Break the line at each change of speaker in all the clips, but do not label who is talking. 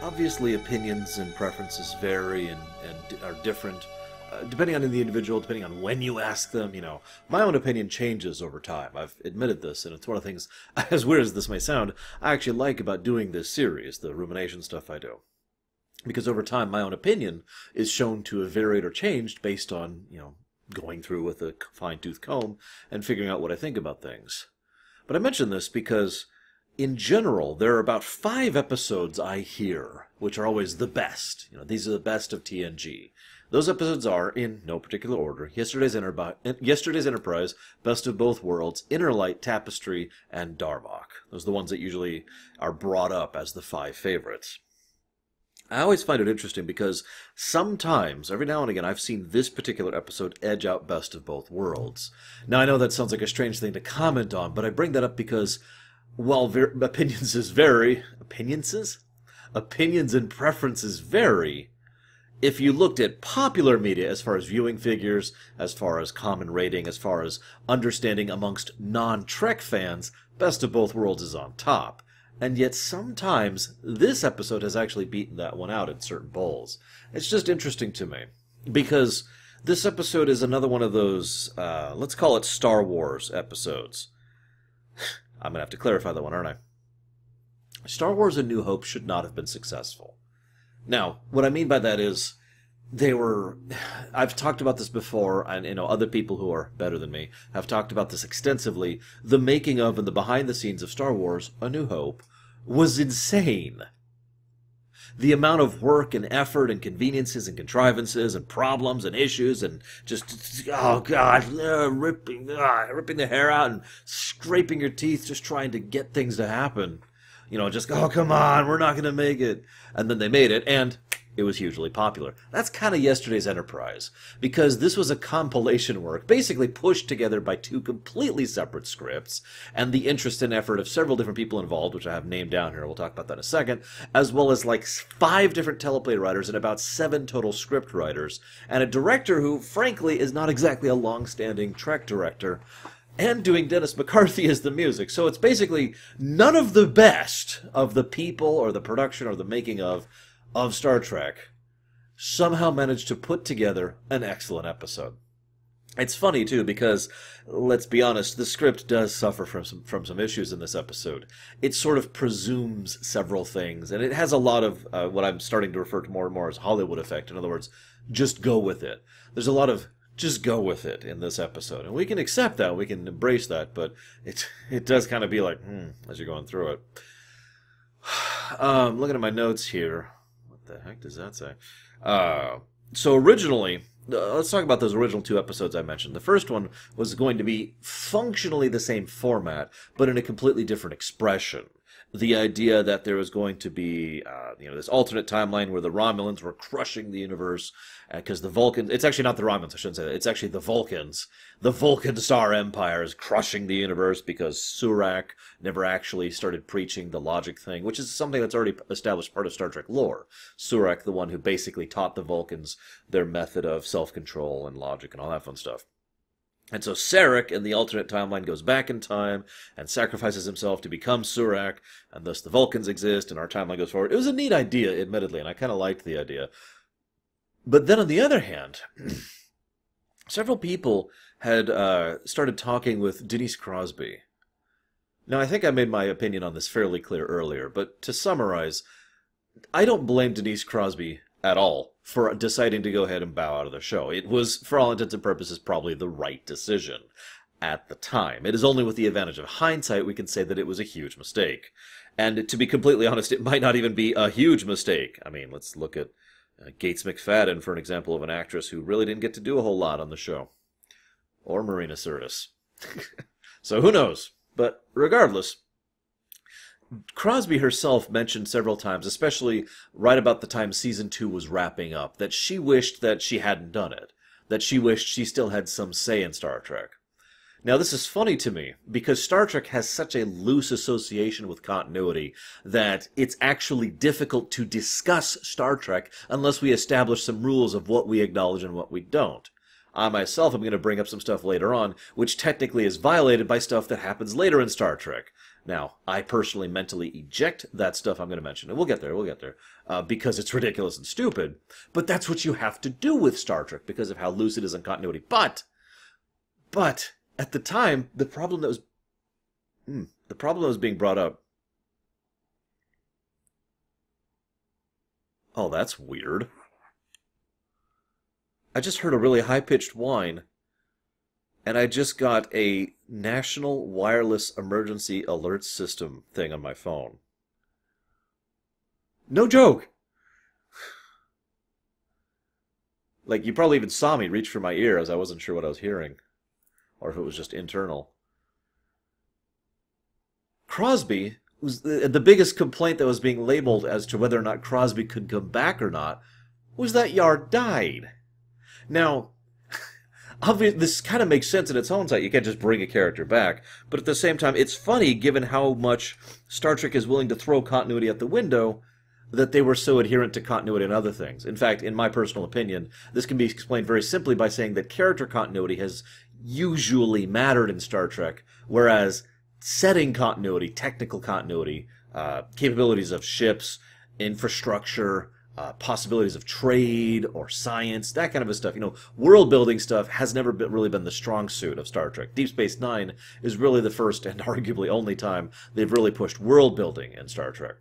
Obviously, opinions and preferences vary and are different, depending on the individual, depending on when you ask them. My own opinion changes over time. I've admitted this, and it's one of the things, as weird as this may sound, I actually like about doing this series, the rumination stuff I do. Because over time, my own opinion is shown to have varied or changed based on, going through with a fine-tooth comb and figuring out what I think about things. But I mention this because, in general, there are about 5 episodes I hear, which are always the best. These are the best of TNG. Those episodes are, in no particular order, Yesterday's Enterprise, Best of Both Worlds, Inner Light, Tapestry, and Darmok. Those are the ones that usually are brought up as the 5 favorites. I always find it interesting because sometimes, every now and again, I've seen this particular episode edge out Best of Both Worlds. Now, I know that sounds like a strange thing to comment on, but I bring that up because while opinions and preferences vary, if you looked at popular media as far as viewing figures, as far as common rating, as far as understanding amongst non-Trek fans, Best of Both Worlds is on top. And yet sometimes this episode has actually beaten that one out in certain polls. It's just interesting to me, because this episode is another one of those, let's call it Star Wars episodes. I'm going to have to clarify that one, aren't I? Star Wars A New Hope should not have been successful. Now, what I mean by that is, I've talked about this before, and other people who are better than me have talked about this extensively. The making of and the behind the scenes of Star Wars A New Hope was insane. The amount of work and effort and conveniences and contrivances and problems and issues and just, oh God, ripping the hair out and scraping your teeth just trying to get things to happen. Just, oh, come on, we're not going to make it. And then they made it, and it was hugely popular. That's kind of Yesterday's Enterprise, because this was a compilation work, basically pushed together by 2 completely separate scripts, and the interest and effort of several different people involved, which I have named down here, we'll talk about that in a second, as well as like 5 different teleplay writers and about 7 total script writers, and a director who, frankly, is not exactly a long-standing Trek director, and doing Dennis McCarthy as the music. So it's basically none of the best of the people or the production or the making of Star Trek somehow managed to put together an excellent episode. It's funny, too, because, let's be honest, the script does suffer from some issues in this episode. It sort of presumes several things, and it has a lot of what I'm starting to refer to more and more as Hollywood effect. In other words, just go with it. There's a lot of just go with it in this episode, and we can accept that, we can embrace that, but it does kind of be like, as you're going through it. Looking at my notes here, what the heck does that say? So originally, let's talk about those original 2 episodes I mentioned. The first one was going to be functionally the same format, but in a completely different expression. The idea that there was going to be, this alternate timeline where the Romulans were crushing the universe, because the Vulcans, it's actually not the Romulans, I shouldn't say that, it's actually the Vulcans. The Vulcan Star Empire is crushing the universe because Surak never actually started preaching the logic thing, which is something that's already established part of Star Trek lore. Surak, the one who basically taught the Vulcans their method of self-control and logic and all that fun stuff. And so Sarek, in the alternate timeline, goes back in time and sacrifices himself to become Surak, and thus the Vulcans exist, and our timeline goes forward. It was a neat idea, admittedly, and I kind of liked the idea. But then on the other hand, several people had started talking with Denise Crosby. Now, I think I made my opinion on this fairly clear earlier, but to summarize, I don't blame Denise Crosby at all for deciding to go ahead and bow out of the show. It was, for all intents and purposes, probably the right decision at the time. It is only with the advantage of hindsight we can say that it was a huge mistake. And to be completely honest, it might not even be a huge mistake. I mean, let's look at Gates McFadden for an example of an actress who really didn't get to do a whole lot on the show. Or Marina Sirtis. So who knows? But regardless, Crosby herself mentioned several times, especially right about the time Season 2 was wrapping up, that she wished that she hadn't done it, that she wished she still had some say in Star Trek. Now, this is funny to me, because Star Trek has such a loose association with continuity that it's actually difficult to discuss Star Trek unless we establish some rules of what we acknowledge and what we don't. I myself am going to bring up some stuff later on, which technically is violated by stuff that happens later in Star Trek. Now, I personally mentally eject that stuff I'm going to mention, and we'll get there, because it's ridiculous and stupid, but that's what you have to do with Star Trek because of how loose it is in continuity. But, at the time, the problem that was being brought up... Oh, that's weird. I just heard a really high-pitched whine, and I just got a National Wireless Emergency Alert System thing on my phone. No joke! Like, you probably even saw me reach for my ear as I wasn't sure what I was hearing. Or if it was just internal. Crosby was the biggest complaint that was being labeled as to whether or not Crosby could come back or not was that Yar died. Now, obviously, this kind of makes sense in its own right. You can't just bring a character back. But at the same time, it's funny, given how much Star Trek is willing to throw continuity out the window, that they were so adherent to continuity and other things. In fact, in my personal opinion, this can be explained very simply by saying that character continuity has usually mattered in Star Trek, whereas setting continuity, technical continuity, capabilities of ships, infrastructure, possibilities of trade or science, that kind of stuff. You know, world-building stuff has never really been the strong suit of Star Trek. Deep Space Nine is really the first and arguably only time they've really pushed world-building in Star Trek.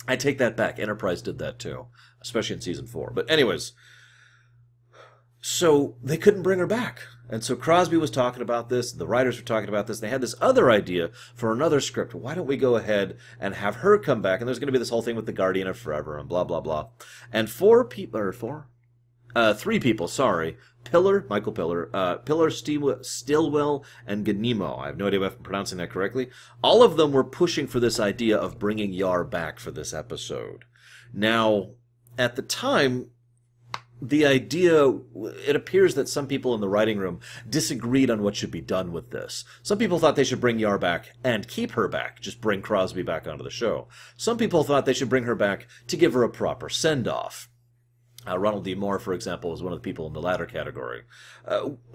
I take that back. Enterprise did that too, especially in Season 4. But anyways, so they couldn't bring her back. And so Crosby was talking about this, the writers were talking about this, they had this other idea for another script. Why don't we go ahead and have her come back? And there's going to be this whole thing with the Guardian of Forever and blah, blah, blah. And three people, sorry. Michael Piller, Stilwell, and Ganimo. I have no idea if I'm pronouncing that correctly. All of them were pushing for this idea of bringing Yar back for this episode. Now, at the time, the idea, it appears that some people in the writing room disagreed on what should be done with this. Some people thought they should bring Yar back and keep her back, just bring Crosby back onto the show. Some people thought they should bring her back to give her a proper send-off. Ronald D. Moore, for example, was one of the people in the latter category.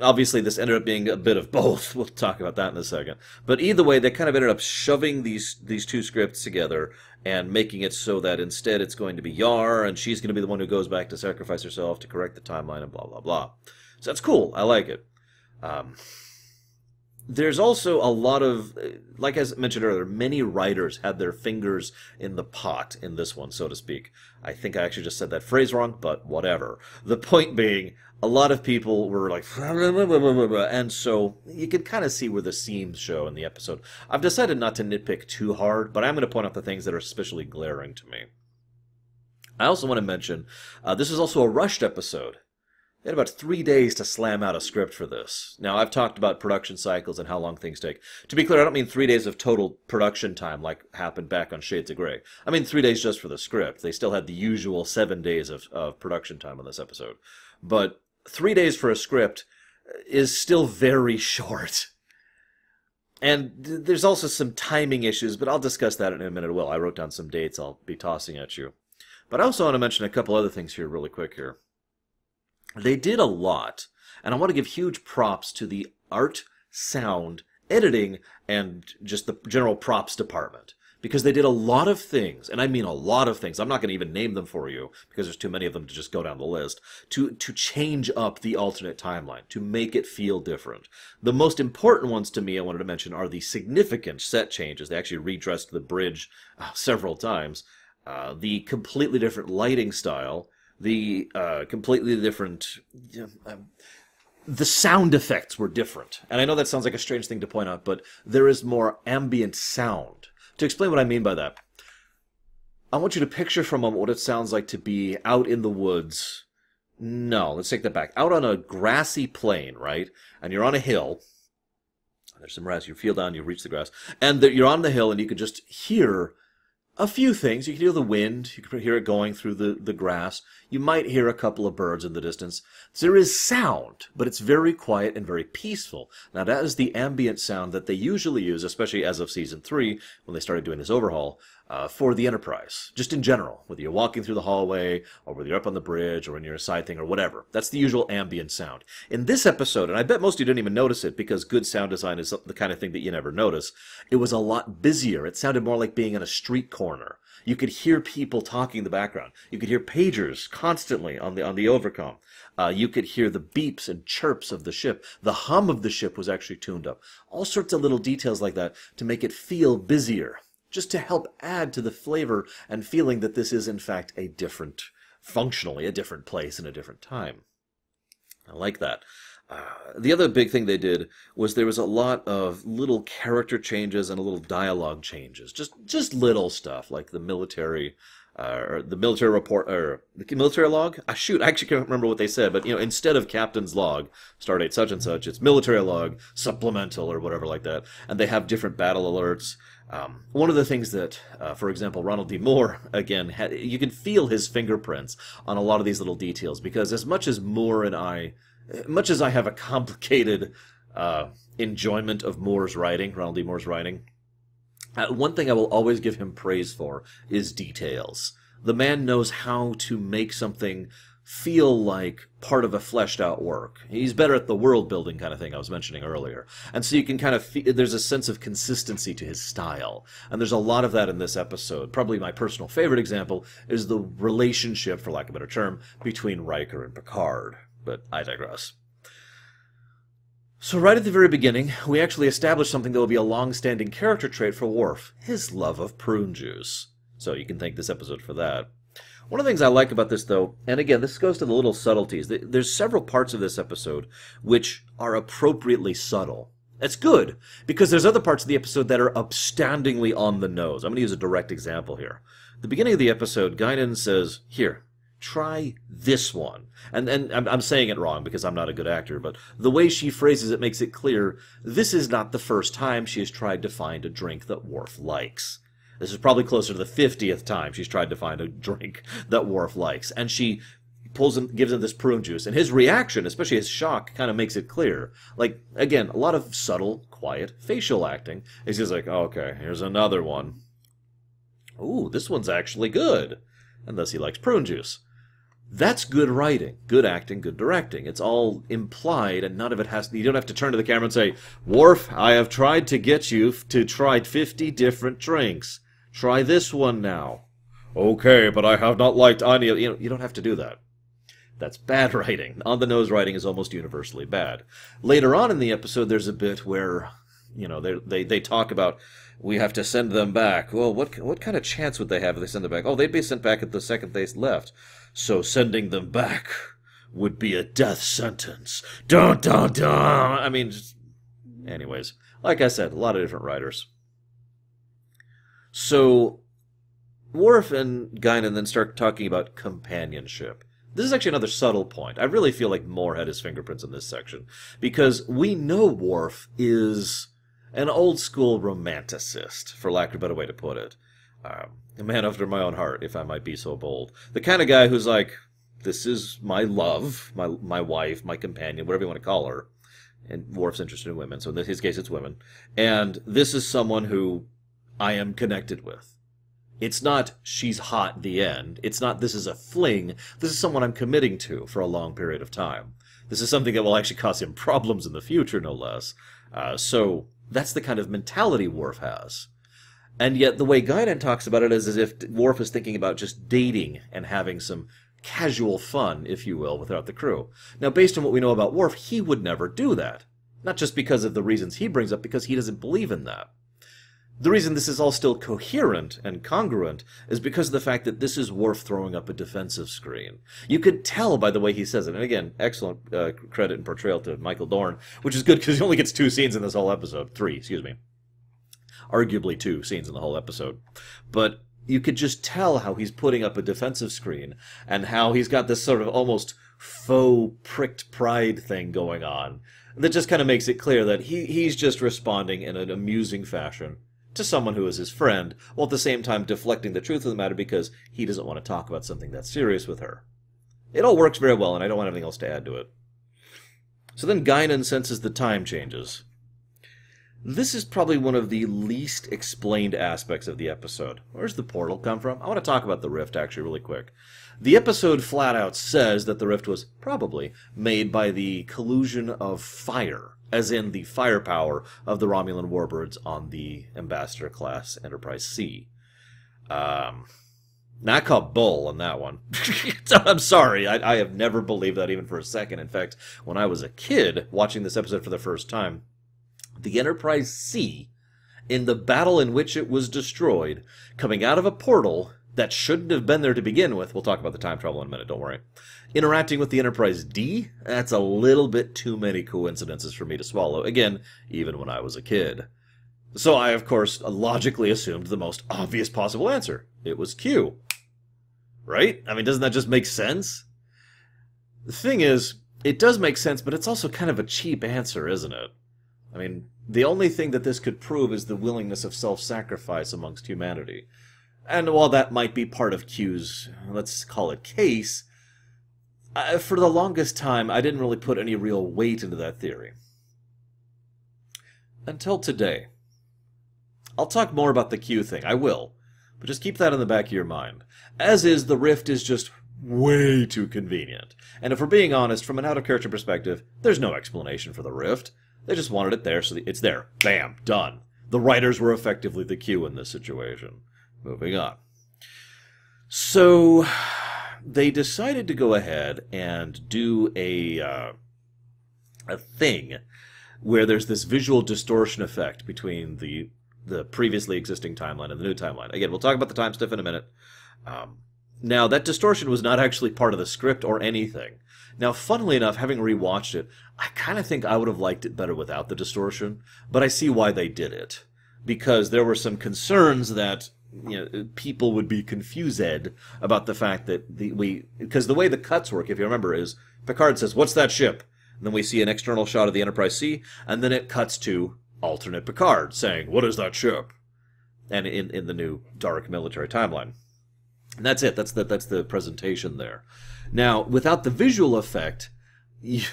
Obviously, this ended up being a bit of both. We'll talk about that in a second. But either way, they kind of ended up shoving these two scripts together and making it so that instead it's going to be Yar, and she's going to be the one who goes back to sacrifice herself to correct the timeline and blah, blah, blah. So that's cool. I like it. There's also a lot of, like I mentioned earlier, many writers had their fingers in the pot in this one, so to speak. I think I actually just said that phrase wrong, but whatever. The point being, a lot of people were like, and so you can kind of see where the seams show in the episode. I've decided not to nitpick too hard, but I'm going to point out the things that are especially glaring to me. I also want to mention, this is also a rushed episode. They had about 3 days to slam out a script for this. Now, I've talked about production cycles and how long things take. To be clear, I don't mean 3 days of total production time like happened back on Shades of Grey. I mean 3 days just for the script. They still had the usual 7 days of production time on this episode. But 3 days for a script is still very short. And there's also some timing issues, but I'll discuss that in a minute. Well, I wrote down some dates I'll be tossing at you. But I also want to mention a couple other things here really quick here. They did a lot, and I want to give huge props to the art, sound, editing, and just the general props department. Because they did a lot of things, and I mean a lot of things. I'm not going to even name them for you, because there's too many of them to just go down the list, to change up the alternate timeline, to make it feel different. The most important ones to me I wanted to mention are the significant set changes. They actually redressed the bridge several times. The completely different lighting style. The completely different... the sound effects were different. And I know that sounds like a strange thing to point out, but there is more ambient sound. To explain what I mean by that, I want you to picture for a moment what it sounds like to be out in the woods. No, let's take that back. Out on a grassy plain, right? And you're on a hill. There's some grass. You feel down, you reach the grass. And you're on the hill, and you can just hear A few things. You can hear the wind. You can hear it going through the grass. You might hear a couple of birds in the distance. There is sound, but it's very quiet and very peaceful. Now, that is the ambient sound that they usually use, especially as of Season 3, when they started doing this overhaul, for the Enterprise. Just in general, whether you're walking through the hallway, or whether you're up on the bridge, or when you're a side thing, or whatever. That's the usual ambient sound. In this episode, and I bet most of you didn't even notice it, because good sound design is the kind of thing that you never notice, it was a lot busier. It sounded more like being in a street corner. You could hear people talking in the background. You could hear pagers constantly on the overcom. You could hear the beeps and chirps of the ship. The hum of the ship was actually tuned up. All sorts of little details like that to make it feel busier, just to help add to the flavor and feeling that this is in fact functionally a different place and a different time. I like that. The other big thing they did was there was a lot of little character changes and a little dialogue changes. Just little stuff like the military, or the military report, or the military log. Shoot, I actually can't remember what they said, but instead of captain's log, stardate such and such, it's military log, supplemental, or whatever like that. And they have different battle alerts. One of the things that, for example, Ronald D. Moore, again, you can feel his fingerprints on a lot of these little details, because as much as I have a complicated enjoyment of Moore's writing, Ronald D. Moore's writing, one thing I will always give him praise for is details. The man knows how to make something feel like part of a fleshed out work. He's better at the world building kind of thing I was mentioning earlier. And so you can kind of feel, there's a sense of consistency to his style. And there's a lot of that in this episode. Probably my personal favorite example is the relationship, for lack of a better term, between Riker and Picard. But I digress. So right at the very beginning, we actually established something that will be a long-standing character trait for Worf, his love of prune juice. So you can thank this episode for that. One of the things I like about this, though, and again, this goes to the little subtleties. There's several parts of this episode which are appropriately subtle. That's good, because there's other parts of the episode that are upstandingly on the nose. I'm going to use a direct example here. At the beginning of the episode, Guinan says, "Here, try this one." And I'm saying it wrong because I'm not a good actor, but the way she phrases it makes it clear this is not the first time she has tried to find a drink that Worf likes. This is probably closer to the 50th time she's tried to find a drink that Worf likes. And she gives him this prune juice. And his reaction, especially his shock, kind of makes it clear. Like, again, a lot of subtle, quiet, facial acting. He's just like, oh, okay, here's another one. Ooh, this one's actually good. And thus he likes prune juice. That's good writing, good acting, good directing. It's all implied, and none of it you don't have to turn to the camera and say, "Worf, I have tried to get you to try 50 different drinks. Try this one now." "Okay, but I have not liked any of..." You don't have to do that. That's bad writing. On-the-nose writing is almost universally bad. Later on in the episode, there's a bit where, they talk about, we have to send them back. Well, what kind of chance would they have if they send them back? Oh, they'd be sent back at the second they left. So sending them back would be a death sentence. Dun, dun, dun. I mean, anyways, like I said, a lot of different writers. So Worf and Guinan then start talking about companionship. This is actually another subtle point. I really feel like Moore had his fingerprints in this section, because we know Worf is an old-school romanticist, for lack of a better way to put it. A man after my own heart, if I might be so bold. The kind of guy who's like, this is my love, my wife, my companion, whatever you want to call her. And Worf's interested in women, so in his case it's women. And this is someone who I am connected with. It's not, she's hot, the end. It's not, this is a fling. This is someone I'm committing to for a long period of time. This is something that will actually cause him problems in the future, no less. So that's the kind of mentality Worf has. And yet the way Guinan talks about it is as if Worf is thinking about just dating and having some casual fun, if you will, without the crew. Now, based on what we know about Worf, he would never do that. Not just because of the reasons he brings up, because he doesn't believe in that. The reason this is all still coherent and congruent is because of the fact that this is Worf throwing up a defensive screen. You could tell by the way he says it. And again, excellent credit and portrayal to Michael Dorn, which is good because he only gets 2 scenes in this whole episode. 3, excuse me. Arguably 2 scenes in the whole episode. But you could just tell how he's putting up a defensive screen and how he's got this sort of almost faux pricked pride thing going on. That just kind of makes it clear that he's just responding in an amusing fashion to someone who is his friend, while at the same time deflecting the truth of the matter because he doesn't want to talk about something that's serious with her. It all works very well, and I don't want anything else to add to it. So then Guinan senses the time changes. This is probably one of the least explained aspects of the episode. Where's the portal come from? I want to talk about the rift, actually, really quick. The episode flat out says that the rift was probably made by the collusion of fire, as in the firepower of the Romulan warbirds on the Ambassador-class Enterprise C. Not called bull on that one. I'm sorry, I have never believed that even for a second. In fact, when I was a kid watching this episode for the first time, the Enterprise C, in the battle in which it was destroyed, coming out of a portal that shouldn't have been there to begin with, we'll talk about the time travel in a minute, don't worry, interacting with the Enterprise D, that's a little bit too many coincidences for me to swallow, again, even when I was a kid. So I, of course, logically assumed the most obvious possible answer. It was Q. Right? I mean, doesn't that just make sense? The thing is, it does make sense, but it's also kind of a cheap answer, isn't it? I mean, the only thing that this could prove is the willingness of self-sacrifice amongst humanity. And while that might be part of Q's, let's call it, case, for the longest time, I didn't really put any real weight into that theory. Until today. I'll talk more about the Q thing, I will, but just keep that in the back of your mind. As is, the rift is just way too convenient. And if we're being honest, from an out-of-character perspective, there's no explanation for the rift. They just wanted it there, so it's there. Bam, done. The writers were effectively the Q in this situation. Moving on. So, they decided to go ahead and do a thing where there's this visual distortion effect between the previously existing timeline and the new timeline. Again, we'll talk about the time stuff in a minute. Now, that distortion was not actually part of the script or anything. Now, funnily enough, having rewatched it, I kind of think I would have liked it better without the distortion, but I see why they did it. Because there were some concerns that people would be confused about the fact that because the way the cuts work, if you remember, is Picard says, "What's that ship?" And then we see an external shot of the Enterprise C, and then it cuts to alternate Picard saying, "What is that ship?" And in the new dark military timeline. And that's it. That's the presentation there. Now, without the visual effect, I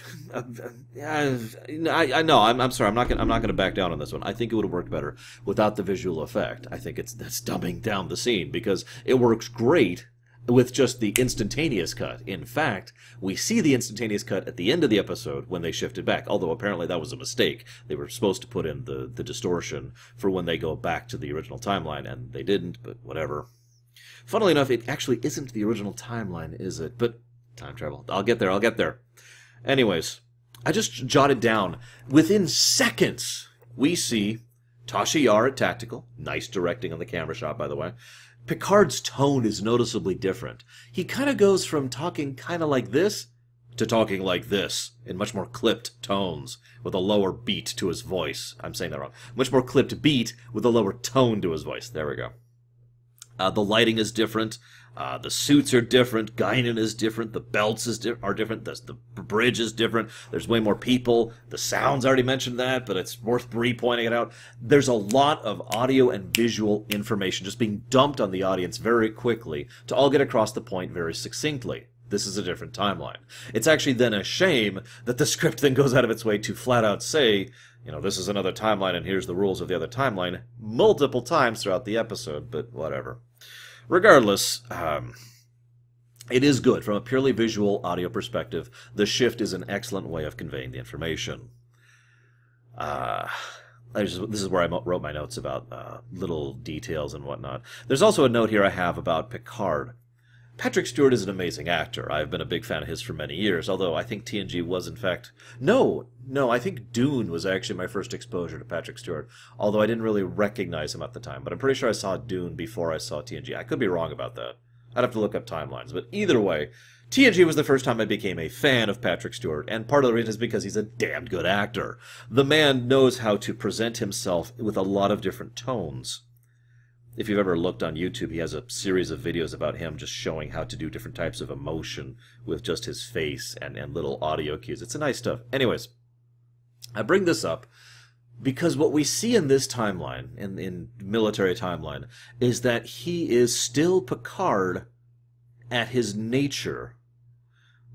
know. I'm sorry. I'm not gonna back down on this one. I think it would have worked better without the visual effect. I think that's dumbing down the scene because it works great with just the instantaneous cut. In fact, we see the instantaneous cut at the end of the episode when they shifted back, although apparently that was a mistake. They were supposed to put in the distortion for when they go back to the original timeline, and they didn't, but whatever. Funnily enough, it actually isn't the original timeline, is it? But time travel. I'll get there. Anyways, I just jotted down, within seconds, we see Tasha Yar at Tactical. Nice directing on the camera shot, by the way. Picard's tone is noticeably different. He kind of goes from talking kind of like this to talking like this, in much more clipped tones, with a lower beat to his voice. I'm saying that wrong. Much more clipped beat with a lower tone to his voice. There we go. The lighting is different. The suits are different. Guinan is different. The belts are different. The bridge is different. There's way more people. The sounds, I already mentioned that, but it's worth re-pointing it out. There's a lot of audio and visual information just being dumped on the audience very quickly to all get across the point very succinctly. This is a different timeline. It's actually then a shame that the script then goes out of its way to flat out say, this is another timeline and here's the rules of the other timeline multiple times throughout the episode, but whatever. Regardless, it is good. From a purely visual audio perspective, the shift is an excellent way of conveying the information. This is where I wrote my notes about little details and whatnot. There's also a note here I have about Picard. Patrick Stewart is an amazing actor. I've been a big fan of his for many years, although I think TNG was, in fact... No, I think Dune was actually my first exposure to Patrick Stewart, although I didn't really recognize him at the time. But I'm pretty sure I saw Dune before I saw TNG. I could be wrong about that. I'd have to look up timelines. But either way, TNG was the first time I became a fan of Patrick Stewart, and part of the reason is because he's a damn good actor. The man knows how to present himself with a lot of different tones. If you've ever looked on YouTube, he has a series of videos about him just showing how to do different types of emotion with just his face and little audio cues. It's a nice stuff. Anyways, I bring this up Because what we see in this timeline, in military timeline, is that he is still Picard at his nature,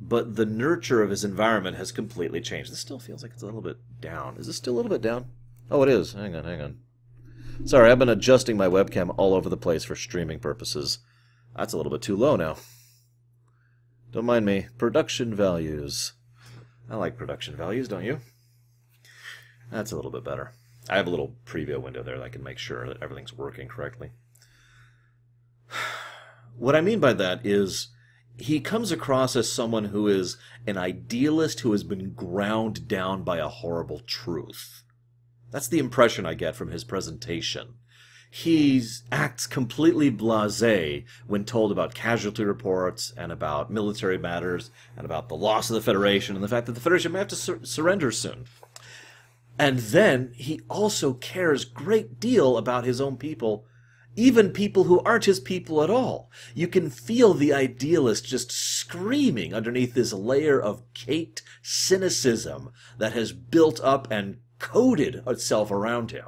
but the nurture of his environment has completely changed. This still feels like it's a little bit down. Is this still a little bit down? Oh, it is. Hang on. Sorry, I've been adjusting my webcam all over the place for streaming purposes. That's a little bit too low now. Don't mind me. Production values. I like production values, don't you? That's a little bit better. I have a little preview window there that I can make sure that everything's working correctly. What I mean by that is he comes across as someone who is an idealist who has been ground down by a horrible truth. That's the impression I get from his presentation. He acts completely blasé when told about casualty reports and about military matters and about the loss of the Federation and the fact that the Federation may have to surrender soon. And then he also cares a great deal about his own people, even people who aren't his people at all. You can feel the idealist just screaming underneath this layer of caked cynicism that has built up and coated itself around him.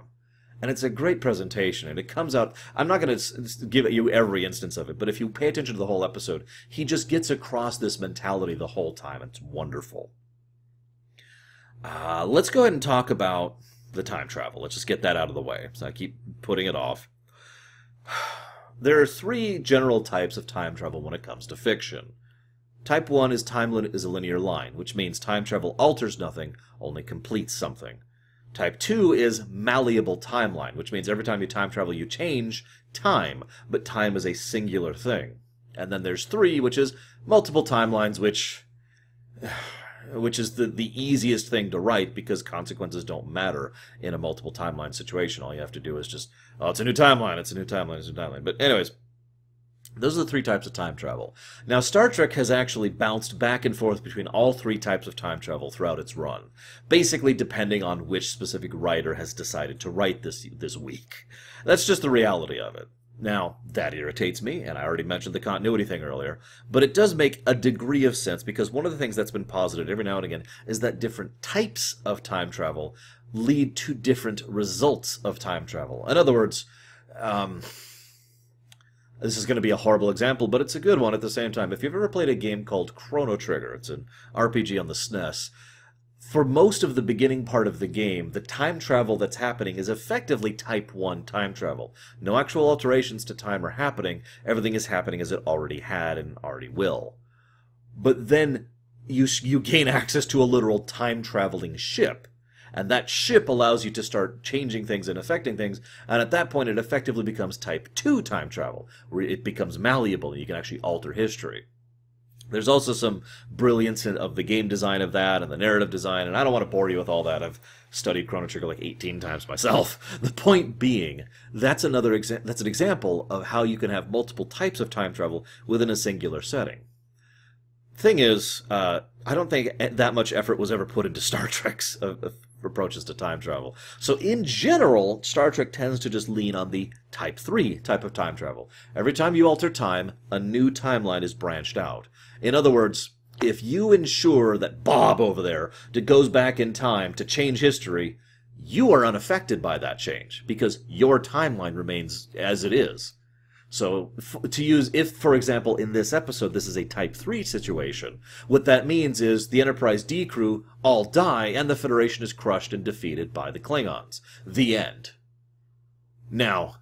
And it's a great presentation, and it comes out... I'm not going to give you every instance of it, but if you pay attention to the whole episode, he just gets across this mentality the whole time. It's wonderful. Let's go ahead and talk about the time travel. Let's just get that out of the way, so I keep putting it off. There are three general types of time travel when it comes to fiction. Type 1 is time is a linear line, which means time travel alters nothing, only completes something. Type 2 is malleable timeline, which means every time you time travel you change time, but time is a singular thing. And then there's 3, which is multiple timelines, which is the easiest thing to write because consequences don't matter in a multiple timeline situation. All you have to do is just, oh, it's a new timeline, it's a new timeline, it's a new timeline. But anyways, those are the 3 types of time travel. Now, Star Trek has actually bounced back and forth between all 3 types of time travel throughout its run, basically depending on which specific writer has decided to write this week. That's just the reality of it. Now, that irritates me, and I already mentioned the continuity thing earlier, but it does make a degree of sense because one of the things that's been posited every now and again is that different types of time travel lead to different results of time travel. In other words, this is going to be a horrible example, but it's a good one at the same time. If you've ever played a game called Chrono Trigger, it's an RPG on the SNES, for most of the beginning part of the game, the time travel that's happening is effectively Type 1 time travel. No actual alterations to time are happening. Everything is happening as it already had and already will. But then you gain access to a literal time-traveling ship. And that ship allows you to start changing things and affecting things, and at that point it effectively becomes Type 2 time travel, where it becomes malleable and you can actually alter history. There's also some brilliance of the game design of that and the narrative design, and I don't want to bore you with all that. I've studied Chrono Trigger like 18 times myself. The point being, that's an example of how you can have multiple types of time travel within a singular setting. Thing is, I don't think that much effort was ever put into Star Trek's approaches to time travel. So in general, Star Trek tends to just lean on the Type 3 type of time travel. Every time you alter time, a new timeline is branched out. In other words, if you ensure that Bob over there goes back in time to change history, you are unaffected by that change because your timeline remains as it is. So if, for example, in this episode, this is a Type 3 situation, what that means is the Enterprise D crew all die and the Federation is crushed and defeated by the Klingons. The end. Now,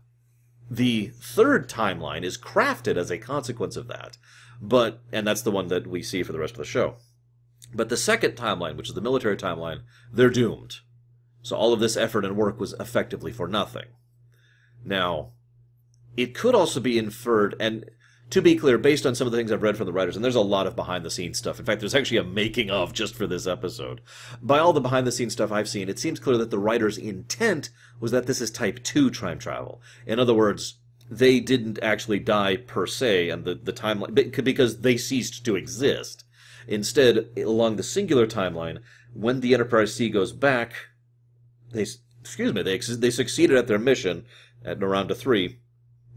the third timeline is crafted as a consequence of that, and that's the one that we see for the rest of the show. But the second timeline, which is the military timeline, they're doomed. So all of this effort and work was effectively for nothing. Now, it could also be inferred, and to be clear, based on some of the things I've read from the writers, and there's a lot of behind-the-scenes stuff. In fact, there's actually a making-of just for this episode. By all the behind-the-scenes stuff I've seen, it seems clear that the writer's intent was that this is Type 2 time travel. In other words, they didn't actually die per se, and the timeline, because they ceased to exist. Instead, along the singular timeline, when the Enterprise C goes back, they succeeded at their mission at Naranda 3.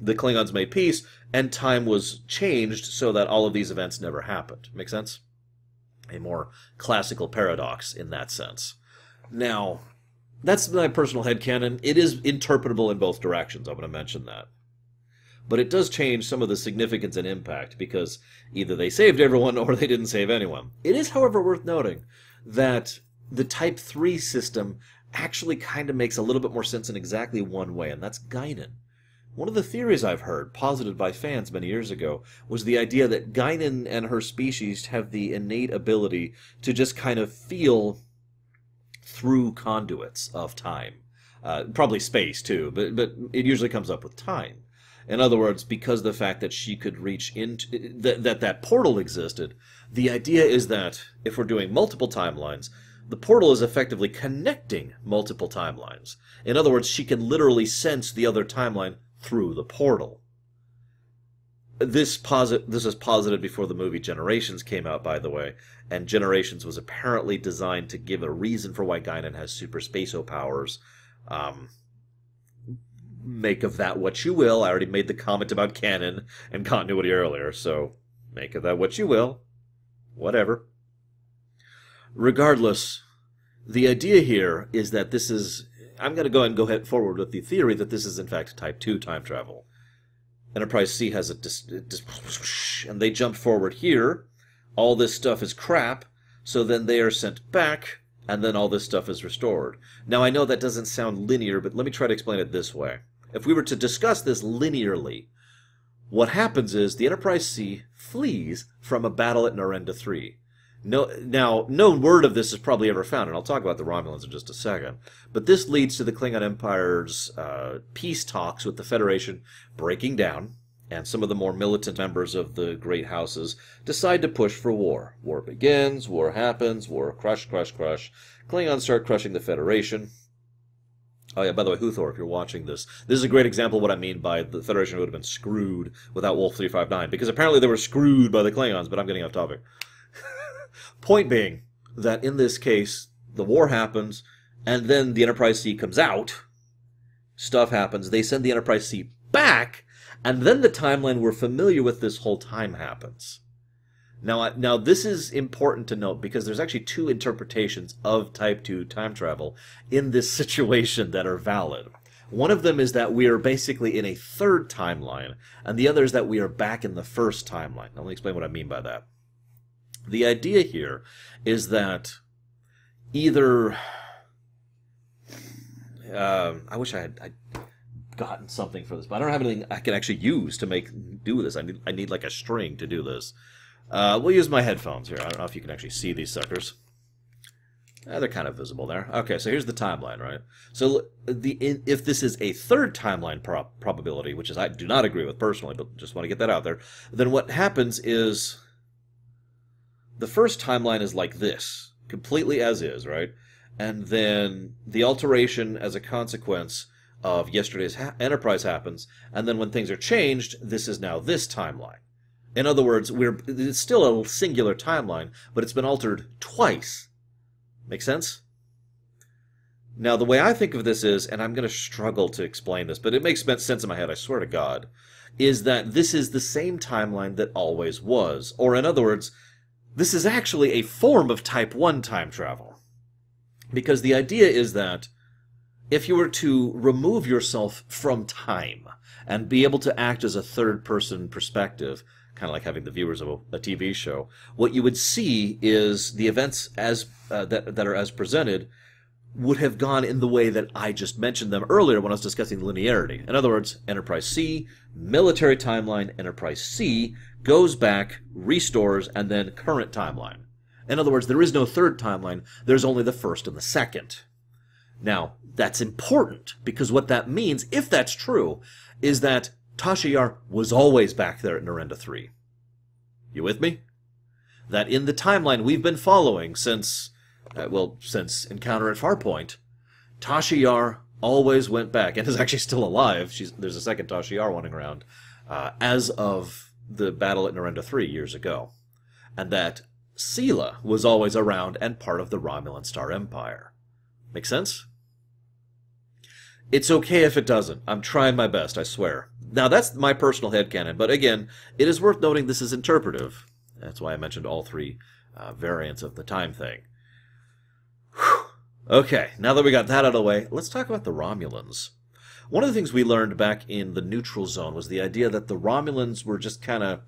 The Klingons made peace, and time was changed so that all of these events never happened. Make sense? A more classical paradox in that sense. Now, That's my personal headcanon. It is interpretable in both directions. I'm going to mention that. But it does change some of the significance and impact, because either they saved everyone or they didn't save anyone. It is, however, worth noting that the Type 3 system actually kind of makes a little bit more sense in exactly one way, and that's Guinan. One of the theories I've heard, posited by fans many years ago, was the idea that Guinan and her species have the innate ability to just kind of feel through conduits of time. Probably space, too, but it usually comes up with time. In other words, because of the fact that she could reach into that portal existed, the idea is that if we're doing multiple timelines, the portal is effectively connecting multiple timelines. In other words, she can literally sense the other timeline through the portal. This is posited before the movie Generations came out, by the way, and Generations was apparently designed to give a reason for why Guinan has super spatio powers. Make of that what you will. I already made the comment about canon and continuity earlier, so make of that what you will. Whatever. Regardless, the idea here is that this is... I'm going to go ahead forward with the theory that this is in fact Type 2 time travel. Enterprise C has and they jump forward here. All this stuff is crap, so then they are sent back, and then all this stuff is restored. Now, I know that doesn't sound linear, but let me try to explain it this way. If we were to discuss this linearly, what happens is the Enterprise C flees from a battle at Narenda 3. Now, no word of this is probably ever found, and I'll talk about the Romulans in just a second. But this leads to the Klingon Empire's peace talks with the Federation breaking down, and some of the more militant members of the great houses decide to push for war. War begins, war happens, war crush, crush, crush. Klingons start crushing the Federation. Oh yeah, by the way, Huthor, if you're watching this is a great example of what I mean by the Federation would have been screwed without Wolf 359, because apparently they were screwed by the Klingons, but I'm getting off topic. Point being that in this case, the war happens, and then the Enterprise C comes out, stuff happens, they send the Enterprise C back, and then the timeline we're familiar with this whole time happens. Now this is important to note, because there's actually two interpretations of Type 2 time travel in this situation that are valid. One of them is that we are basically in a third timeline, and the other is that we are back in the first timeline. Now let me explain what I mean by that. The idea here is that either... I wish I had gotten something for this, but I don't have anything I can actually use to do this. I need like a string to do this. We'll use my headphones here. I don't know if you can actually see these suckers. They're kind of visible there. Okay, so here's the timeline, right? So if this is a third timeline probability, which is I do not agree with personally, but just want to get that out there, then what happens is the first timeline is like this, completely as is, right? And then the alteration as a consequence of yesterday's Enterprise happens, and then when things are changed, this is now this timeline. In other words, it's still a singular timeline, but it's been altered twice. Make sense? Now, the way I think of this is, and I'm going to struggle to explain this, but it makes sense in my head, I swear to God, is that this is the same timeline that always was. Or in other words, this is actually a form of Type 1 time travel. Because the idea is that if you were to remove yourself from time and be able to act as a third-person perspective, kind of like having the viewers of a TV show, what you would see is the events as that are as presented would have gone in the way that I just mentioned them earlier when I was discussing linearity. In other words, Enterprise C, military timeline, Enterprise C, goes back, restores, and then current timeline. In other words, there is no third timeline, there's only the first and the second. Now, that's important, because what that means, if that's true, is that Tasha Yar was always back there at Narenda 3. You with me? That in the timeline we've been following since Encounter at Farpoint, Tasha Yar always went back, and is actually still alive. There's a second Tasha Yar running around, as of the battle at Narenda 3 years ago. And that Sela was always around and part of the Romulan Star Empire. Make sense? It's okay if it doesn't. I'm trying my best, I swear. Now, that's my personal headcanon, but again, it is worth noting this is interpretive. That's why I mentioned all three variants of the time thing. Whew. Okay, now that we got that out of the way, let's talk about the Romulans. One of the things we learned back in the neutral zone was the idea that the Romulans were just kind of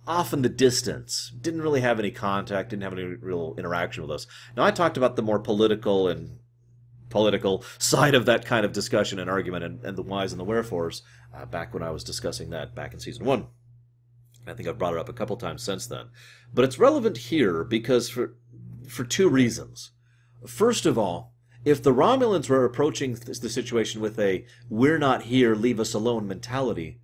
off in the distance, didn't really have any contact, didn't have any real interaction with us. Now, I talked about the more political side of that kind of discussion and argument and the whys and the wherefores back when I was discussing that back in Season 1. I think I've brought it up a couple times since then. But it's relevant here because for two reasons. First of all, if the Romulans were approaching the situation with a "we're not here, leave us alone" mentality,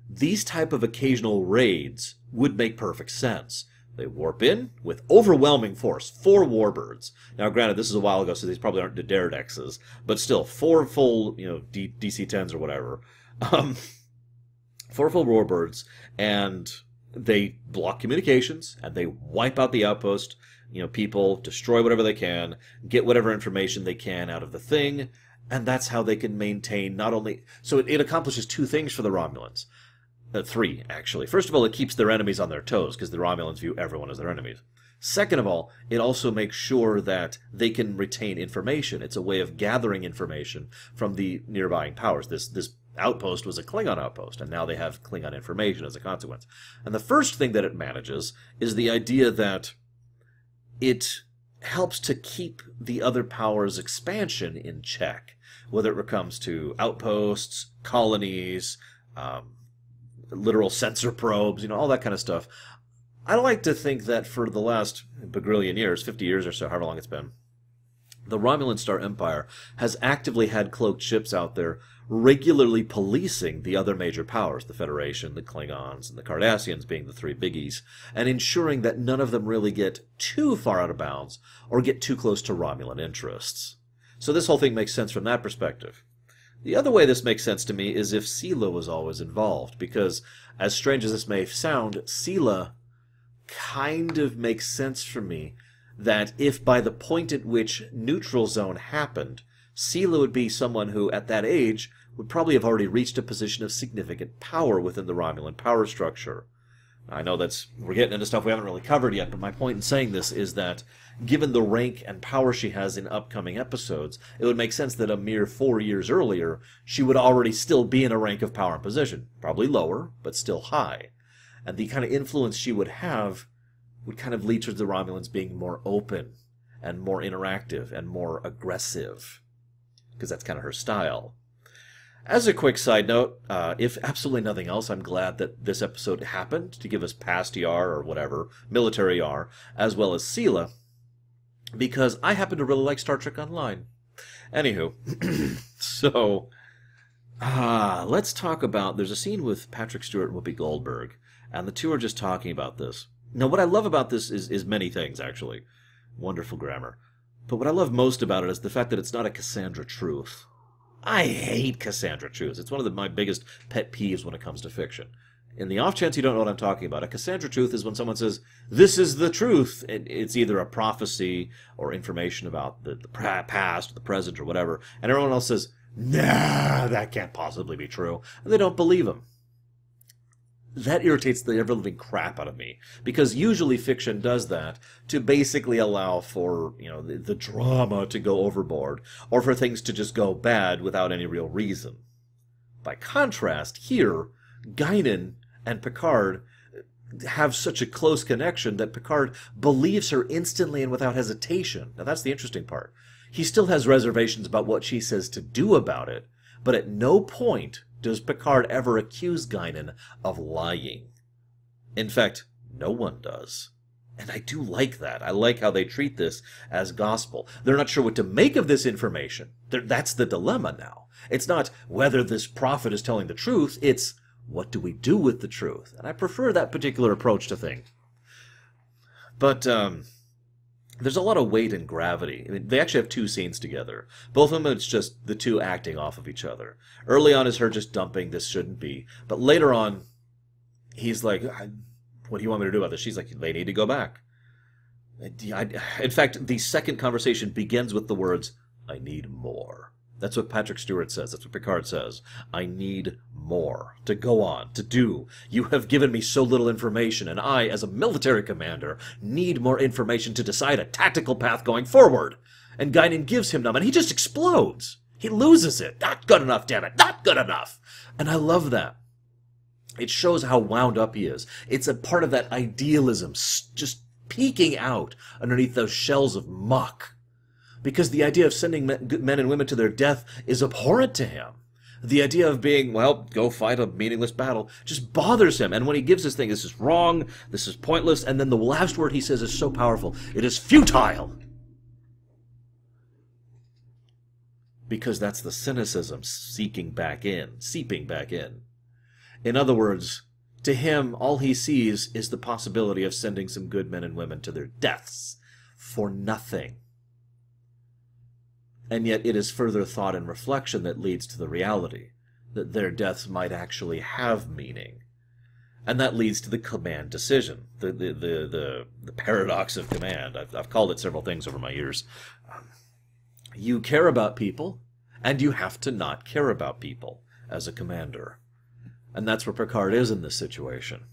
these type of occasional raids would make perfect sense. They warp in with overwhelming force, 4 warbirds. Now, granted, this is a while ago, so these probably aren't Daredexes, but still, 4 full, DC-10s or whatever. 4 full warbirds, and they block communications, and they wipe out the outpost. People destroy whatever they can, get whatever information they can out of the thing, and that's how they can maintain not only... So it accomplishes 2 things for the Romulans. 3, actually. First of all, it keeps their enemies on their toes, because the Romulans view everyone as their enemies. Second of all, it also makes sure that they can retain information. It's a way of gathering information from the nearby powers. This outpost was a Klingon outpost, and now they have Klingon information as a consequence. And the first thing that it manages is the idea that it helps to keep the other powers' expansion in check, whether it comes to outposts, colonies, literal sensor probes, all that kind of stuff. I like to think that for the last bagrillion years, 50 years or so, however long it's been, the Romulan Star Empire has actively had cloaked ships out there regularly policing the other major powers, the Federation, the Klingons, and the Cardassians being the 3 biggies, and ensuring that none of them really get too far out of bounds or get too close to Romulan interests. So this whole thing makes sense from that perspective. The other way this makes sense to me is if Sela was always involved, because, as strange as this may sound, Sela kind of makes sense for me that if by the point at which Neutral Zone happened, Sela would be someone who, at that age, would probably have already reached a position of significant power within the Romulan power structure. I know we're getting into stuff we haven't really covered yet, but my point in saying this is that, given the rank and power she has in upcoming episodes, it would make sense that a mere 4 years earlier, she would already still be in a rank of power and position. Probably lower, but still high. And the kind of influence she would have would kind of lead to the Romulans being more open, and more interactive, and more aggressive. Because that's kind of her style. As a quick side note, if absolutely nothing else, I'm glad that this episode happened to give us past Yar or whatever, military Yar, as well as Sela, because I happen to really like Star Trek Online. Anywho, so let's talk about, there's a scene with Patrick Stewart and Whoopi Goldberg, and the two are just talking about this. Now, what I love about this is many things, actually. Wonderful grammar. But what I love most about it is the fact that it's not a Cassandra truth. I hate Cassandra truths. It's one of my biggest pet peeves when it comes to fiction. In the off chance you don't know what I'm talking about, a Cassandra truth is when someone says, "This is the truth." It's either a prophecy or information about the past, or the present, or whatever, and everyone else says, "Nah, that can't possibly be true," and they don't believe them. That irritates the ever-living crap out of me, because usually fiction does that to basically allow for, the drama to go overboard, or for things to just go bad without any real reason. By contrast, here, Guinan and Picard have such a close connection that Picard believes her instantly and without hesitation. Now that's the interesting part. He still has reservations about what she says to do about it, but at no point does Picard ever accuse Guinan of lying. In fact, no one does. And I do like that. I like how they treat this as gospel. They're not sure what to make of this information. That's the dilemma now. It's not whether this prophet is telling the truth, it's what do we do with the truth? And I prefer that particular approach to things. But, there's a lot of weight and gravity. I mean, they actually have 2 scenes together. Both of them, it's just the two acting off of each other. Early on is her just dumping, "This shouldn't be." But later on, he's like, "What do you want me to do about this?" She's like, "They need to go back." In fact, the second conversation begins with the words, "I need more." That's what Patrick Stewart says. That's what Picard says. "I need more to go on, to do. You have given me so little information, and I, as a military commander, need more information to decide a tactical path going forward." And Guinan gives him numb, and he just explodes. He loses it. Not good enough, damn it. Not good enough. And I love that. It shows how wound up he is. It's a part of that idealism just peeking out underneath those shells of muck. Because the idea of sending men and women to their death is abhorrent to him. The idea of being, well, go fight a meaningless battle, just bothers him. And when he gives this thing, this is wrong, this is pointless, and then the last word he says is so powerful. It is futile. Because that's the cynicism seeping back in. In other words, to him, all he sees is the possibility of sending some good men and women to their deaths for nothing. And yet it is further thought and reflection that leads to the reality that their deaths might actually have meaning. And that leads to the command decision, the paradox of command. I've called it several things over my years. You care about people, and you have to not care about people as a commander. And that's where Picard is in this situation.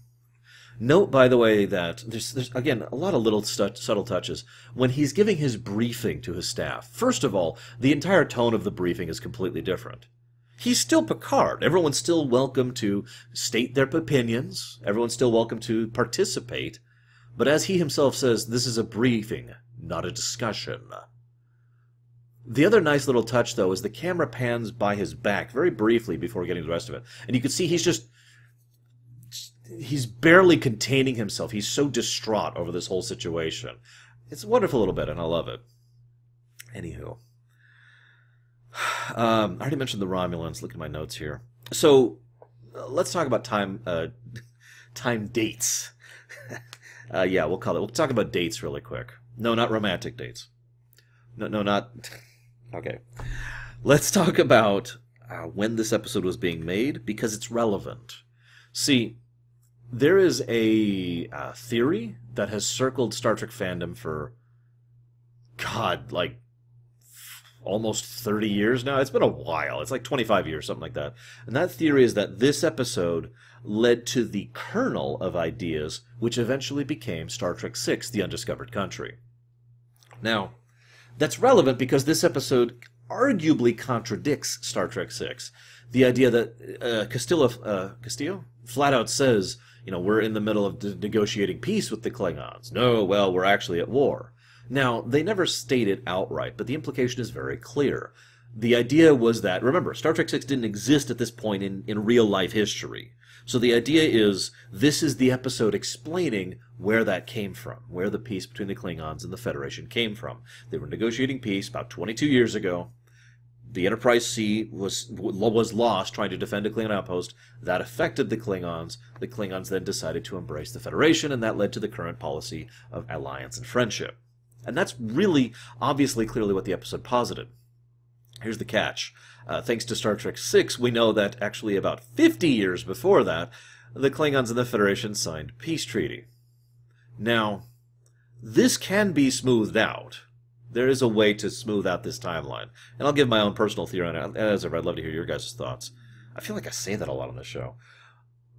Note, by the way, that there's again, a lot of little subtle touches when he's giving his briefing to his staff. First of all, the entire tone of the briefing is completely different. He's still Picard. Everyone's still welcome to state their opinions. Everyone's still welcome to participate. But as he himself says, this is a briefing, not a discussion. The other nice little touch, though, is the camera pans by his back very briefly before getting the rest of it. And you can see he's barely containing himself. He's so distraught over this whole situation. It's a wonderful little bit, and I love it. Anywho. I already mentioned the Romulans. Look at my notes here. So, let's talk about time dates. We'll talk about dates really quick. No, not romantic dates. No, not... Okay. Let's talk about when this episode was being made, because it's relevant. See, there is a theory that has circled Star Trek fandom for, God, like, almost 30 years now. It's been a while. It's like 25 years, something like that. And that theory is that this episode led to the kernel of ideas which eventually became Star Trek VI, The Undiscovered Country. Now, that's relevant because this episode arguably contradicts Star Trek VI. The idea that Castillo flat out says, we're in the middle of negotiating peace with the Klingons. No, well, we're actually at war. Now, they never state it outright, but the implication is very clear. The idea was that, remember, Star Trek VI didn't exist at this point in real-life history. So the idea is, this is the episode explaining where that came from, where the peace between the Klingons and the Federation came from. They were negotiating peace about 22 years ago. The Enterprise C was lost trying to defend a Klingon outpost. That affected the Klingons. The Klingons then decided to embrace the Federation, and that led to the current policy of alliance and friendship. And that's really, obviously, clearly what the episode posited. Here's the catch. Thanks to Star Trek VI, we know that actually about 50 years before that, the Klingons and the Federation signed a peace treaty. Now, this can be smoothed out. There is a way to smooth out this timeline. And I'll give my own personal theory on it. As ever, I'd love to hear your guys' thoughts. I feel like I say that a lot on this show.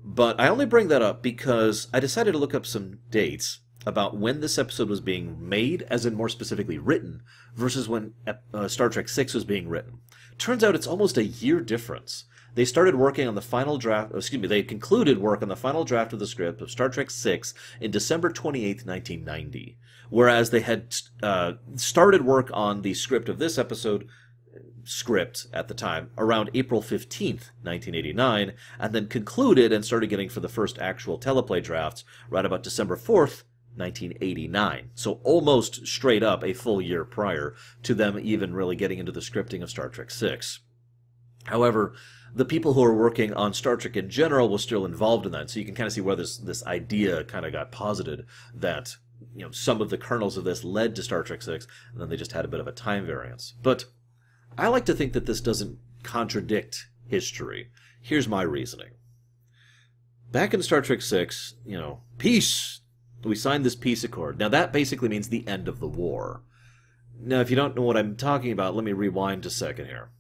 But I only bring that up because I decided to look up some dates about when this episode was being made, as in more specifically written, versus when Star Trek VI was being written. Turns out it's almost a year difference. They started working on the final draft, they concluded work on the final draft of the script of Star Trek VI in December 28th, 1990. Whereas they had started work on the script of this episode, at the time, around April 15th, 1989, and then concluded and started getting for the first actual teleplay drafts right about December 4th, 1989. So almost straight up a full year prior to them even really getting into the scripting of Star Trek VI. However, the people who are working on Star Trek in general were still involved in that, so you can kind of see where this idea kind of got posited that some of the kernels of this led to Star Trek VI, and then they just had a bit of a time variance. But I like to think that this doesn't contradict history. Here's my reasoning. Back in Star Trek VI, peace. We signed this peace accord. Now, that basically means the end of the war. Now, if you don't know what I'm talking about, let me rewind a second here.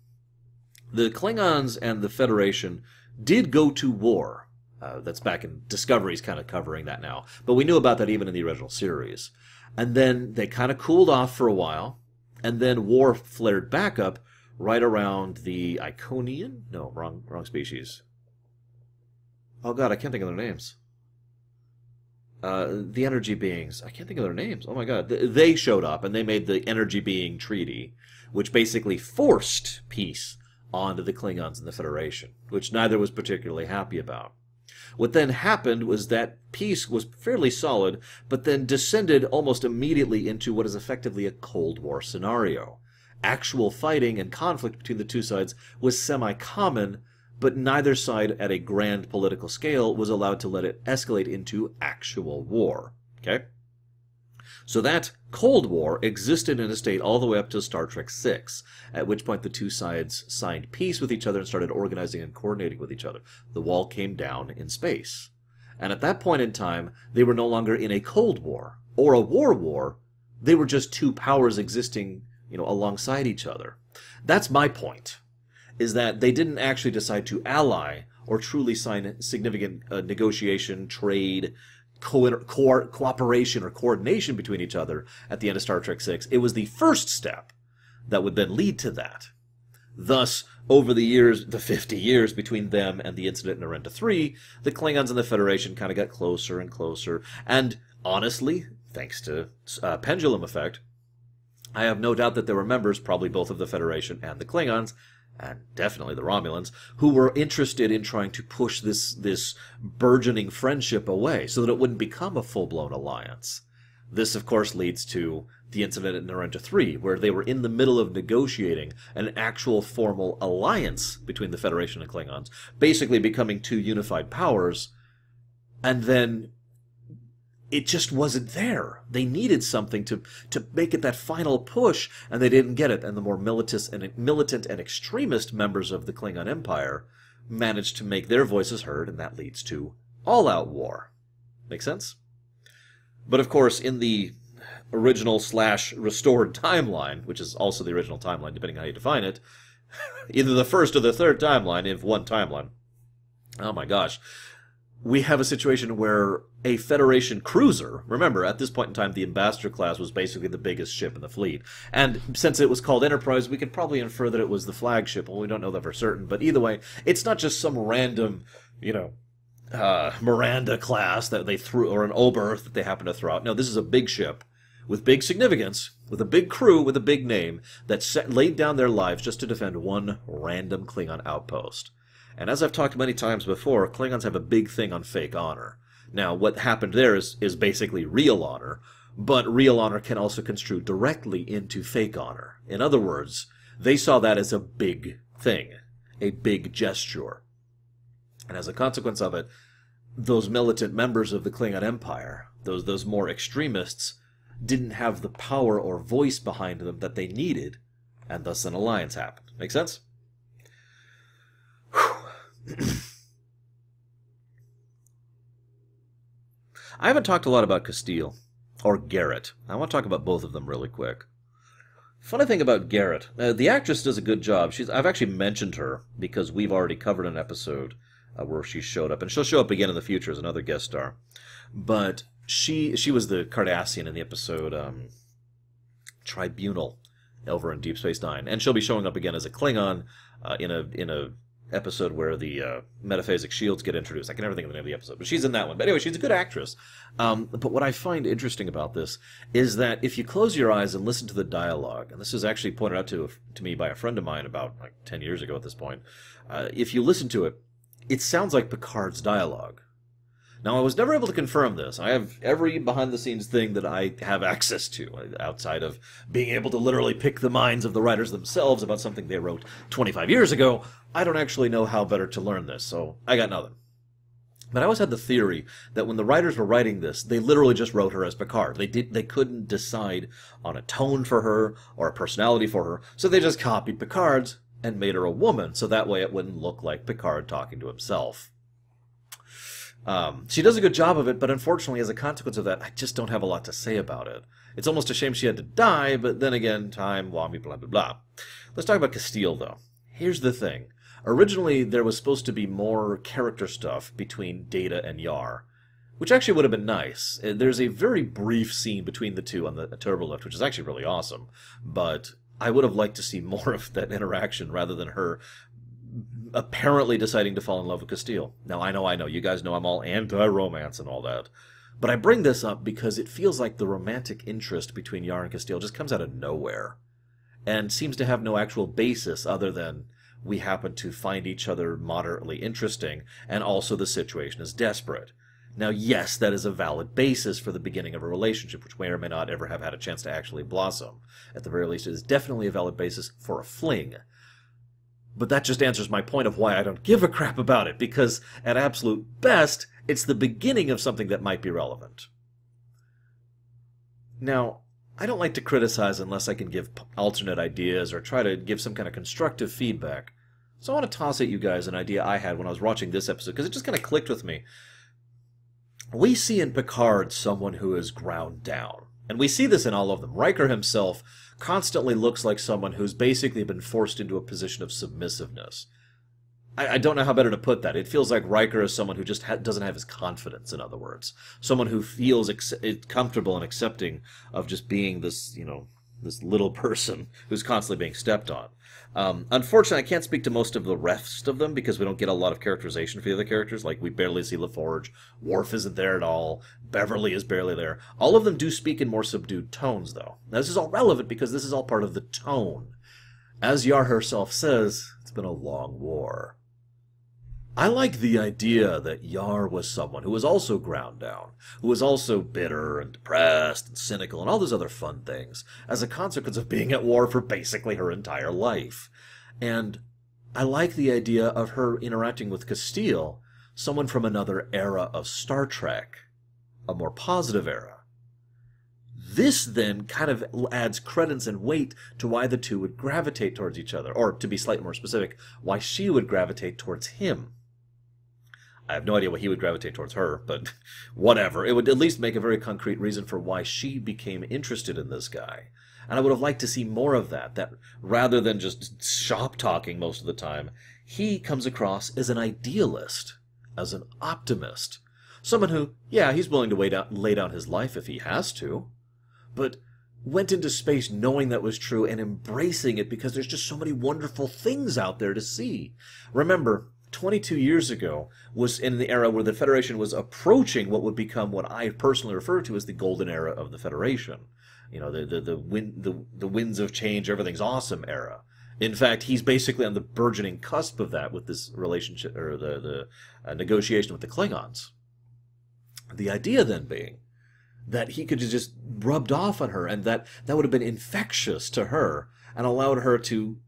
The Klingons and the Federation did go to war. That's back in Discovery's kind of covering that now. But we knew about that even in the original series. And then they kind of cooled off for a while. And then war flared back up right around the Iconian? No, wrong species. Oh god, I can't think of their names. The energy beings. I can't think of their names. Oh my god. They showed up and they made the energy being treaty, which basically forced peace onto the Klingons and the Federation, which neither was particularly happy about. What then happened was that peace was fairly solid, but then descended almost immediately into what is effectively a Cold War scenario. Actual fighting and conflict between the two sides was semi-common, but neither side at a grand political scale was allowed to let it escalate into actual war. Okay? So that Cold War existed in a state all the way up to Star Trek VI, at which point the two sides signed peace with each other and started organizing and coordinating with each other. The wall came down in space. And at that point in time, they were no longer in a Cold War or a war. They were just two powers existing, alongside each other. That's my point, is that they didn't actually decide to ally or truly sign significant negotiation, trade, cooperation or coordination between each other at the end of Star Trek VI. It was the first step that would then lead to that. Thus, over the years, the 50 years between them and the incident in Arenta 3, the Klingons and the Federation kind of got closer and closer. And honestly, thanks to pendulum effect, I have no doubt that there were members, probably both of the Federation and the Klingons, and definitely the Romulans, who were interested in trying to push this burgeoning friendship away so that it wouldn't become a full-blown alliance. This, of course, leads to the incident in Arenta 3, where they were in the middle of negotiating an actual formal alliance between the Federation and Klingons, basically becoming two unified powers, and then it just wasn't there. They needed something to make it that final push, and they didn't get it. And the more militant and extremist members of the Klingon Empire managed to make their voices heard, and that leads to all-out war. Make sense? But of course, in the original/restored timeline, which is also the original timeline, depending on how you define it, either the first or the third timeline, if one timeline, oh my gosh, we have a situation where a Federation cruiser, remember, at this point in time, the Ambassador class was basically the biggest ship in the fleet. And since it was called Enterprise, we could probably infer that it was the flagship. Well, we don't know that for certain. But either way, it's not just some random, Miranda class that they threw, or an Oberth that they happen to throw out. No, this is a big ship with big significance, with a big crew, with a big name, that laid down their lives just to defend one random Klingon outpost. And as I've talked many times before, Klingons have a big thing on fake honor. Now, what happened there is basically real honor, but real honor can also construe directly into fake honor. In other words, they saw that as a big thing, a big gesture. And as a consequence of it, those militant members of the Klingon Empire, those more extremists, didn't have the power or voice behind them that they needed, and thus an alliance happened. Make sense? I haven't talked a lot about Castile, or Garrett. I want to talk about both of them really quick. Funny thing about Garrett, the actress does a good job. I've actually mentioned her because we've already covered an episode where she showed up, and she'll show up again in the future as another guest star. But she was the Cardassian in the episode Tribunal over in Deep Space Nine, and she'll be showing up again as a Klingon in a episode where the metaphasic shields get introduced. I can never think of the name of the episode, but she's in that one. But anyway, she's a good actress. But what I find interesting about this is that if you close your eyes and listen to the dialogue, and this was actually pointed out to me by a friend of mine about 10 years ago at this point, if you listen to it, it sounds like Picard's dialogue. Now, I was never able to confirm this. I have every behind-the-scenes thing that I have access to, outside of being able to literally pick the minds of the writers themselves about something they wrote 25 years ago. I don't actually know how better to learn this, so I got nothing. But I always had the theory that when the writers were writing this, they literally just wrote her as Picard. They couldn't decide on a tone for her or a personality for her, so they just copied Picard's and made her a woman, so that way it wouldn't look like Picard talking to himself. She does a good job of it, but unfortunately, as a consequence of that, I just don't have a lot to say about it. It's almost a shame she had to die, but then again, time, blah, blah, blah, blah. Let's talk about Castile, though. Here's the thing. Originally, there was supposed to be more character stuff between Data and Yar. which actually would have been nice. There's a very brief scene between the two on the turbo lift, which is actually really awesome, but I would have liked to see more of that interaction rather than her apparently deciding to fall in love with Castile. Now, I know, you guys know I'm all anti-romance and all that, but I bring this up because it feels like the romantic interest between Yar and Castile just comes out of nowhere, and seems to have no actual basis other than we happen to find each other moderately interesting, and also the situation is desperate. Now, yes, that is a valid basis for the beginning of a relationship, which may or may not ever have had a chance to actually blossom. At the very least, it is definitely a valid basis for a fling. But that just answers my point of why I don't give a crap about it, because at absolute best, it's the beginning of something that might be relevant. Now, I don't like to criticize unless I can give alternate ideas or try to give some kind of constructive feedback. So I want to toss at you guys an idea I had when I was watching this episode, because it just kind of clicked with me. We see in Picard someone who is ground down. And we see this in all of them. Riker himself constantly looks like someone who's basically been forced into a position of submissiveness. I don't know how better to put that. It feels like Riker is someone who just doesn't have his confidence, in other words. Someone who feels comfortable and accepting of just being this, this little person who's constantly being stepped on. Unfortunately, I can't speak to most of the rest of them because we don't get a lot of characterization for the other characters. Like, we barely see LaForge. Worf isn't there at all. Beverly is barely there. All of them do speak in more subdued tones, though. Now, this is all relevant because this is all part of the tone. As Yar herself says, it's been a long war. I like the idea that Yar was someone who was also ground down, who was also bitter and depressed and cynical and all those other fun things, as a consequence of being at war for basically her entire life. And I like the idea of her interacting with Castile, someone from another era of Star Trek, a more positive era. This then kind of adds credence and weight to why the two would gravitate towards each other, or to be slightly more specific, why she would gravitate towards him. I have no idea why he would gravitate towards her, but whatever. It would at least make a very concrete reason for why she became interested in this guy. And I would have liked to see more of that rather than just shop-talking most of the time, he comes across as an idealist, as an optimist. Someone who, yeah, he's willing to lay down his life if he has to, but went into space knowing that was true and embracing it because there's just so many wonderful things out there to see. Remember, 22 years ago was in the era where the Federation was approaching what would become what I personally refer to as the golden era of the Federation. The winds of change, everything's awesome era. In fact, he's basically on the burgeoning cusp of that with this relationship, or the negotiation with the Klingons. The idea then being that he could have just rubbed off on her, and that would have been infectious to her, and allowed her to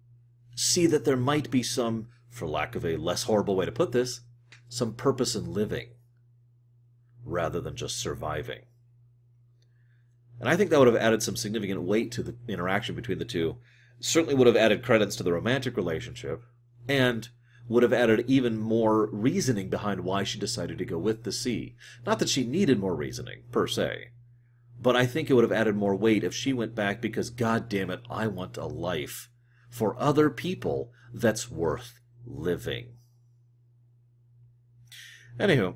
see that there might be some, for lack of a less horrible way to put this, some purpose in living, rather than just surviving. And I think that would have added some significant weight to the interaction between the two. Certainly would have added credence to the romantic relationship, and would have added even more reasoning behind why she decided to go with the sea. Not that she needed more reasoning, per se, but I think it would have added more weight if she went back because, God damn it, I want a life for other people that's worth living. Anywho,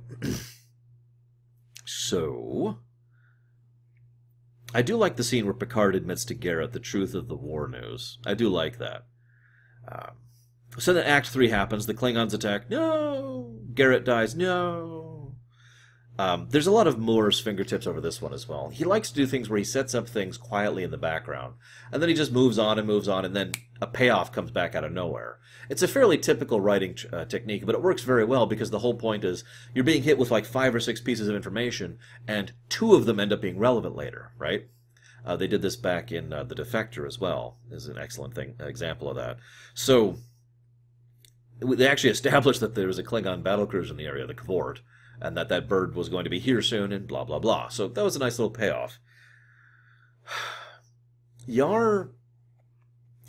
so I do like the scene where Picard admits to Garrett the truth of the war news. I do like that. So then Act 3 happens. The Klingons attack. No! Garrett dies. No! There's a lot of Moore's fingertips over this one as well. He likes to do things where he sets up things quietly in the background, and then he just moves on, and then a payoff comes back out of nowhere. It's a fairly typical writing technique, but it works very well because the whole point is you're being hit with like 5 or 6 pieces of information, and 2 of them end up being relevant later, right? They did this back in The Defector as well, is an excellent example of that. So they actually established that there was a Klingon battlecruiser in the area, the Kvort, and that bird was going to be here soon, and blah, blah, blah. So that was a nice little payoff. Yar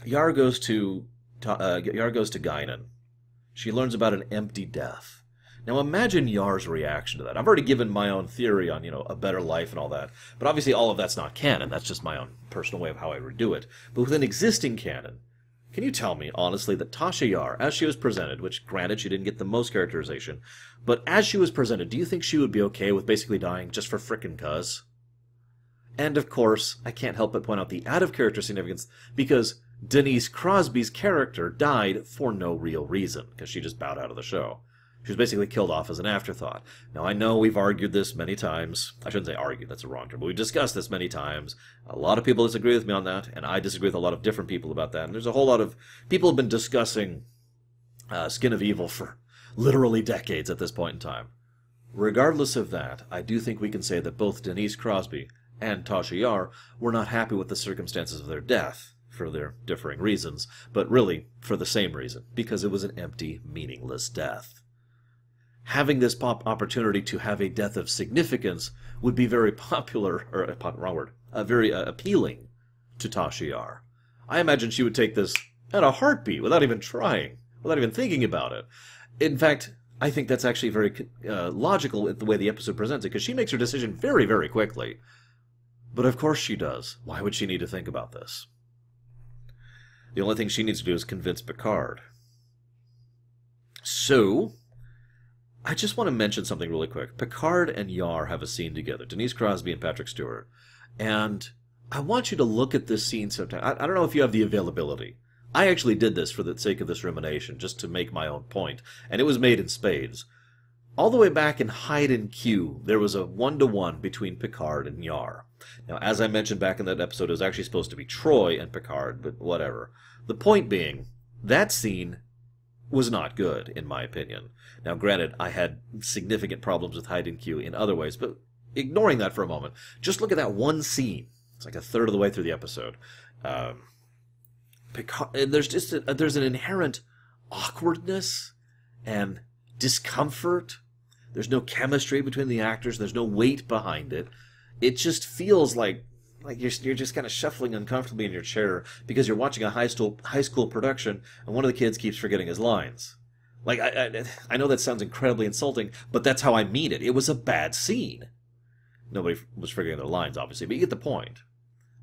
goes to Guinan. She learns about an empty death. Now imagine Yar's reaction to that. I've already given my own theory on, a better life and all that. But obviously all of that's not canon. That's just my own personal way of how I would do it. But within existing canon, Can you tell me, honestly, that Tasha Yar, as she was presented, which granted she didn't get the most characterization, but as she was presented, do you think she would be okay with basically dying just for frickin' cuz? And of course, I can't help but point out the out-of-character significance, because Denise Crosby's character died for no real reason, because she just bowed out of the show. She was basically killed off as an afterthought. Now, I know we've argued this many times. I shouldn't say argued, that's a wrong term, but we've discussed this many times. A lot of people disagree with me on that, and I disagree with a lot of different people about that. And there's a whole lot of people have been discussing Skin of Evil for literally decades at this point in time. Regardless of that, I do think we can say that both Denise Crosby and Tasha Yar were not happy with the circumstances of their death, for their differing reasons, but really for the same reason, because it was an empty, meaningless death. Having this opportunity to have a death of significance would be very popular, or wrong word, very appealing to Tasha Yar. I imagine she would take this at a heartbeat, without even trying, without even thinking about it. In fact, I think that's actually very logical in the way the episode presents it, because she makes her decision very, very quickly. But of course she does. Why would she need to think about this? The only thing she needs to do is convince Picard. So, I just want to mention something really quick. Picard and Yar have a scene together, Denise Crosby and Patrick Stewart. And I want you to look at this scene sometime. I don't know if you have the availability. I actually did this for the sake of this rumination, just to make my own point, and it was made in spades. All the way back in Hide and Q, there was a 1-to-1 between Picard and Yar. Now, as I mentioned back in that episode, it was actually supposed to be Troy and Picard, but whatever. The point being, that scene was not good, in my opinion. Now, granted, I had significant problems with Hide and Q in other ways, but ignoring that for a moment, just look at that one scene. It's like a third of the way through the episode. Picard, and there's an inherent awkwardness and discomfort. There's no chemistry between the actors. There's no weight behind it. It just feels like you're just kind of shuffling uncomfortably in your chair because you're watching a high school production and one of the kids keeps forgetting his lines. Like, I know that sounds incredibly insulting, but that's how I mean it. It was a bad scene. Nobody was forgetting their lines, obviously, but you get the point.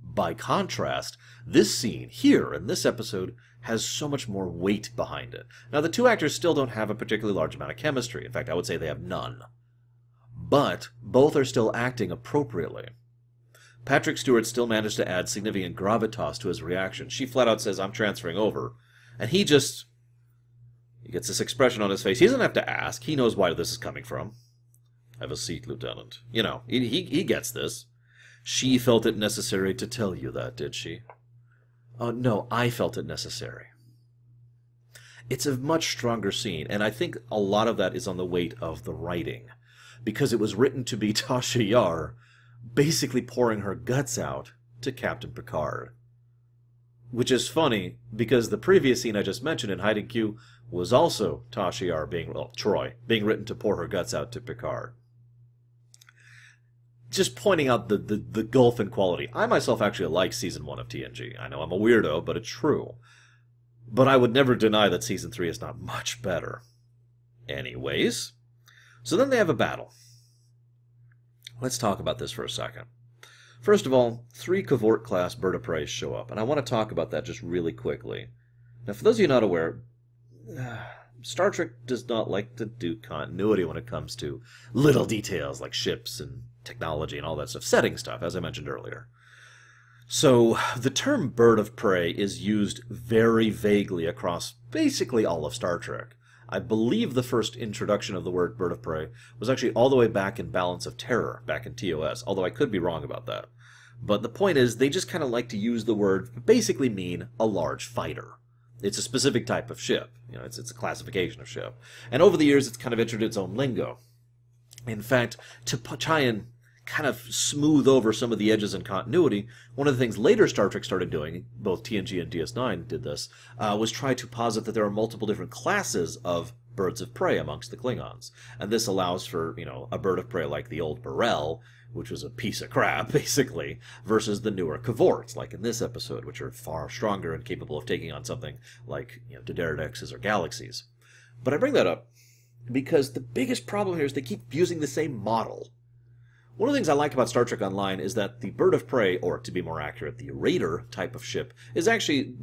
By contrast, this scene here in this episode has so much more weight behind it. Now, the two actors still don't have a particularly large amount of chemistry. In fact, I would say they have none. But both are still acting appropriately. Patrick Stewart still managed to add significant gravitas to his reaction. She flat out says, "I'm transferring over." And he gets this expression on his face. He doesn't have to ask. He knows why this is coming from. "Have a seat, Lieutenant." You know, he gets this. "She felt it necessary to tell you that, did she?" No, I felt it necessary. It's a much stronger scene, and I think a lot of that is on the weight of the writing. Because it was written to be Tasha Yar basically pouring her guts out to Captain Picard. Which is funny, because the previous scene I just mentioned in Hide and Q was also Tasha Yar Troy, being written to pour her guts out to Picard. Just pointing out the gulf in quality. I myself actually like Season 1 of TNG. I know I'm a weirdo, but it's true. But I would never deny that Season 3 is not much better. Anyways, so then they have a battle. Let's talk about this for a second. First of all, 3 Cavort-class bird of prey show up, and I want to talk about that just really quickly. Now, for those of you not aware, Star Trek does not like to do continuity when it comes to little details like ships and technology and all that stuff, setting stuff, as I mentioned earlier. So, the term bird of prey is used very vaguely across basically all of Star Trek. I believe the first introduction of the word bird of prey was actually all the way back in Balance of Terror, back in TOS, although I could be wrong about that. But the point is, they just kind of like to use the word to basically mean a large fighter. It's a specific type of ship. You know, it's a classification of ship. And over the years, it's kind of entered its own lingo. In fact, to try and kind of smooth over some of the edges in continuity, one of the things later Star Trek started doing, both TNG and DS9 did this, was try to posit that there are multiple different classes of birds of prey amongst the Klingons. And this allows for, you know, a bird of prey like the old Burrell, which was a piece of crap, basically, versus the newer Cavorts, like in this episode, which are far stronger and capable of taking on something like, you know, D'Derdexes or Galaxies. But I bring that up because the biggest problem here is they keep using the same model. One of the things I like about Star Trek Online is that the bird of prey, or to be more accurate, the raider type of ship, has actually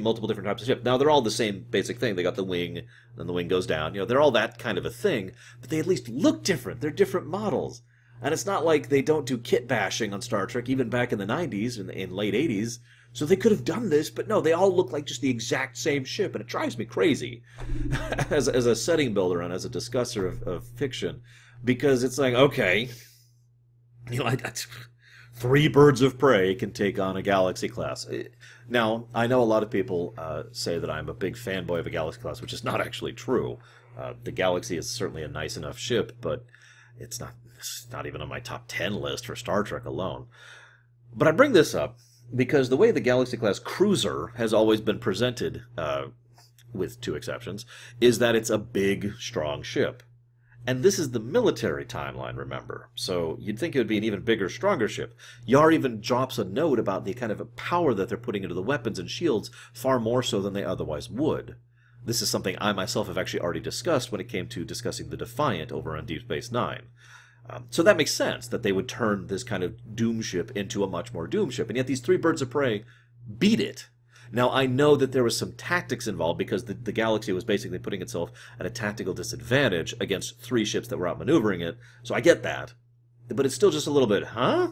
multiple different types of ship. Now, they're all the same basic thing. They got the wing, then the wing goes down. You know, they're all that kind of a thing, but they at least look different. They're different models. And it's not like they don't do kit bashing on Star Trek, even back in the 90s and in late 80s. So they could have done this, but no, they all look like just the exact same ship, and it drives me crazy as a setting builder and as a discusser of fiction, because it's like, okay, you know, three birds of prey can take on a Galaxy class. Now, I know a lot of people say that I'm a big fanboy of a Galaxy class, which is not actually true. The Galaxy is certainly a nice enough ship, but it's not even on my top 10 list for Star Trek alone. But I bring this up because the way the Galaxy-class cruiser has always been presented, with two exceptions, is that it's a big, strong ship. And this is the military timeline, remember. So you'd think it would be an even bigger, stronger ship. Yar even drops a note about the kind of power that they're putting into the weapons and shields, far more so than they otherwise would. This is something I myself have actually already discussed when it came to discussing the Defiant over on Deep Space Nine. So that makes sense, that they would turn this kind of doom ship into a much more doom ship. And yet these three birds of prey beat it. Now, I know that there was some tactics involved because the Galaxy was basically putting itself at a tactical disadvantage against three ships that were outmaneuvering it. So I get that. But it's still just a little bit, huh?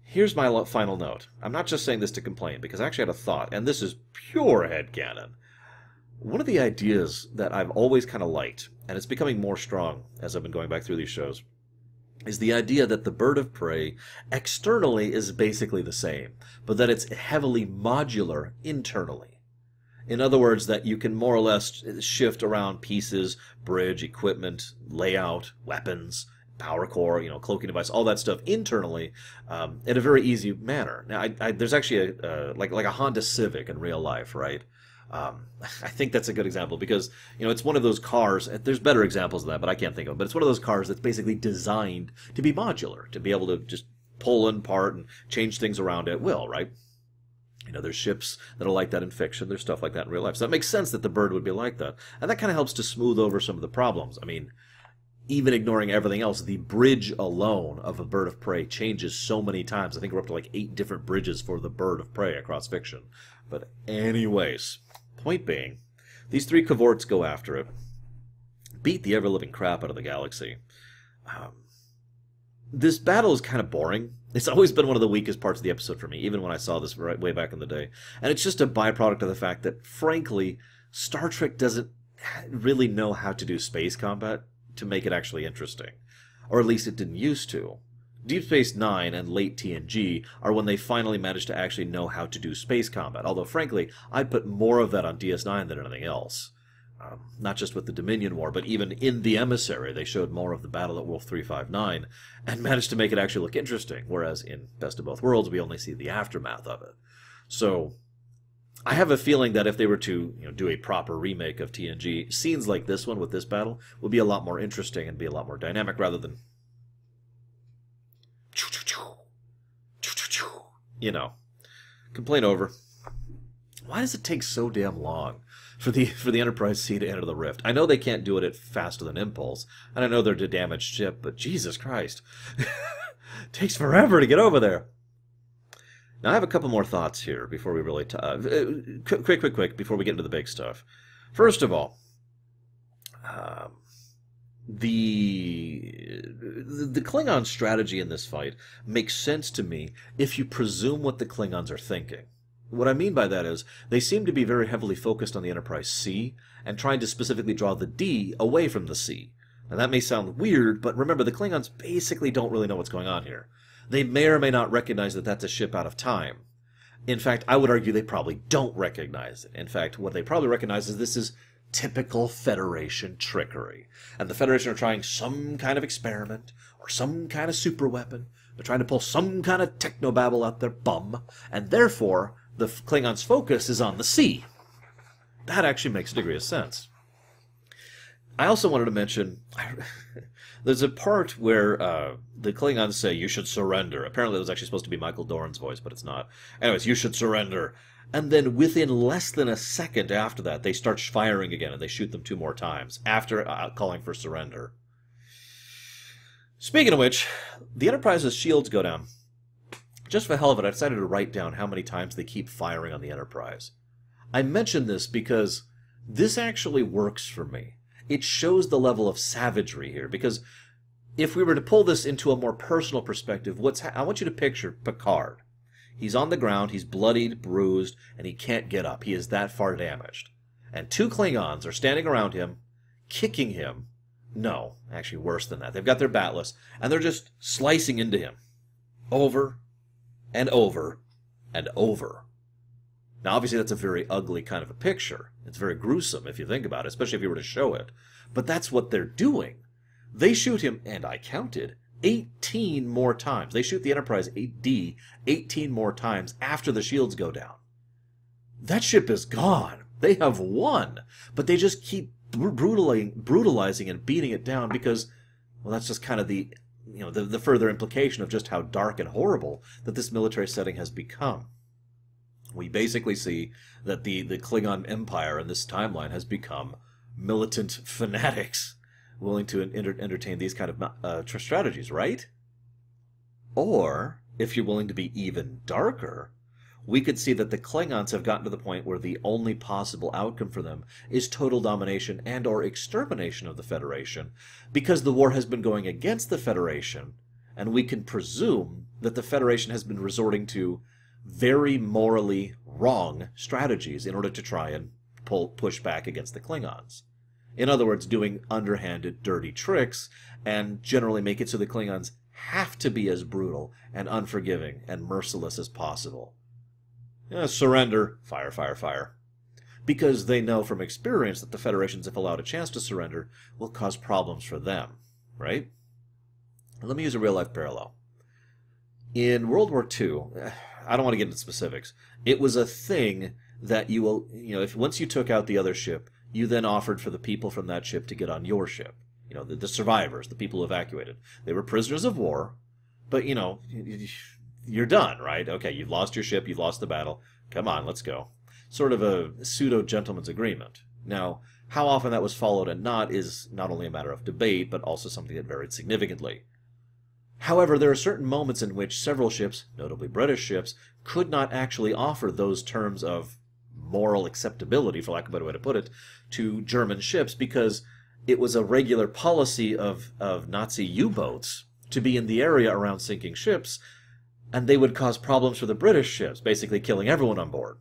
Here's my final note. I'm not just saying this to complain, because I actually had a thought, and this is pure headcanon. One of the ideas that I've always kind of liked, and it's becoming more strong as I've been going back through these shows, is the idea that the bird of prey externally is basically the same, but that it's heavily modular internally. In other words, that you can more or less shift around pieces, bridge, equipment, layout, weapons, power core, you know, cloaking device, all that stuff internally in a very easy manner. Now, there's actually like a Honda Civic in real life, right? I think that's a good example because, you know, it's one of those cars, there's better examples of that, but I can't think of them, but it's one of those cars that's basically designed to be modular, to be able to just pull in part and change things around at will, right? You know, there's ships that are like that in fiction, there's stuff like that in real life, so that makes sense that the bird would be like that, and that kind of helps to smooth over some of the problems. I mean, even ignoring everything else, the bridge alone of a bird of prey changes so many times. I think we're up to like 8 different bridges for the bird of prey across fiction. But anyways, point being, these 3 cohorts go after it, beat the ever-living crap out of the Galaxy. This battle is kind of boring. It's always been one of the weakest parts of the episode for me, even when I saw this right way back in the day. And it's just a byproduct of the fact that, frankly, Star Trek doesn't really know how to do space combat to make it actually interesting. Or at least it didn't used to. Deep Space Nine and late TNG are when they finally managed to actually know how to do space combat. Although, frankly, I'd put more of that on DS9 than anything else. Not just with the Dominion War, but even in The Emissary, they showed more of the battle at Wolf 359 and managed to make it actually look interesting, whereas in Best of Both Worlds, we only see the aftermath of it. So, I have a feeling that if they were to, you know, do a proper remake of TNG, scenes like this one with this battle would be a lot more interesting and be a lot more dynamic rather than, you know, complaint over. Why does it take so damn long for the Enterprise C to enter the rift? I know they can't do it at faster than impulse, and I know they're a damaged ship, but Jesus Christ. It takes forever to get over there. Now, I have a couple more thoughts here before we really quick, before we get into the big stuff. First of all, the Klingon strategy in this fight makes sense to me if you presume what the Klingons are thinking. What I mean by that is, they seem to be very heavily focused on the Enterprise C, and trying to specifically draw the D away from the C. Now that may sound weird, but remember, the Klingons basically don't really know what's going on here. They may or may not recognize that that's a ship out of time. In fact, I would argue they probably don't recognize it. In fact, what they probably recognize is this is typical Federation trickery. And the Federation are trying some kind of experiment, or some kind of super weapon. They're trying to pull some kind of technobabble out their bum, and therefore, the Klingons' focus is on the sea. That actually makes a degree of sense. I also wanted to mention, there's a part where the Klingons say, you should surrender. Apparently it was actually supposed to be Michael Doran's voice, but it's not. Anyways, you should surrender. And then within less than a second after that, they start firing again, and they shoot them 2 more times, after calling for surrender. Speaking of which, the Enterprise's shields go down. Just for the hell of it, I decided to write down how many times they keep firing on the Enterprise. I mention this because this actually works for me. It shows the level of savagery here, because if we were to pull this into a more personal perspective, I want you to picture Picard. He's on the ground, he's bloodied, bruised, and he can't get up. He is that far damaged. And two Klingons are standing around him, kicking him. No, actually worse than that. They've got their batless, and they're just slicing into him. Over and over and over. Now, obviously, that's a very ugly kind of a picture. It's very gruesome if you think about it, especially if you were to show it. But that's what they're doing. They shoot him, and I counted, 18 more times. They shoot the Enterprise D 18 more times after the shields go down. That ship is gone. They have won. But they just keep brutalizing and beating it down because, well, that's just kind of the further implication of just how dark and horrible that this military setting has become. We basically see that the Klingon Empire in this timeline has become militant fanatics willing to entertain these kind of strategies, right? Or, if you're willing to be even darker, we could see that the Klingons have gotten to the point where the only possible outcome for them is total domination and or extermination of the Federation, because the war has been going against the Federation, and we can presume that the Federation has been resorting to very morally wrong strategies in order to try and push back against the Klingons. In other words, doing underhanded, dirty tricks, and generally make it so the Klingons have to be as brutal and unforgiving and merciless as possible. Surrender, fire, fire, fire. Because they know from experience that the Federations, if allowed a chance to surrender, will cause problems for them, right? Let me use a real-life parallel. In World War II, I don't want to get into specifics, it was a thing that if once you took out the other ship, you then offered for the people from that ship to get on your ship. The survivors, the people who evacuated. They were prisoners of war, but, you're done, right? Okay, you've lost your ship, you've lost the battle. Come on, let's go. Sort of a pseudo-gentleman's agreement. Now, how often that was followed and not is not only a matter of debate, but also something that varied significantly. However, there are certain moments in which several ships, notably British ships, could not actually offer those terms of moral acceptability, for lack of a better way to put it, to German ships, because it was a regular policy of Nazi U-boats to be in the area around sinking ships, and they would cause problems for the British ships, basically killing everyone on board.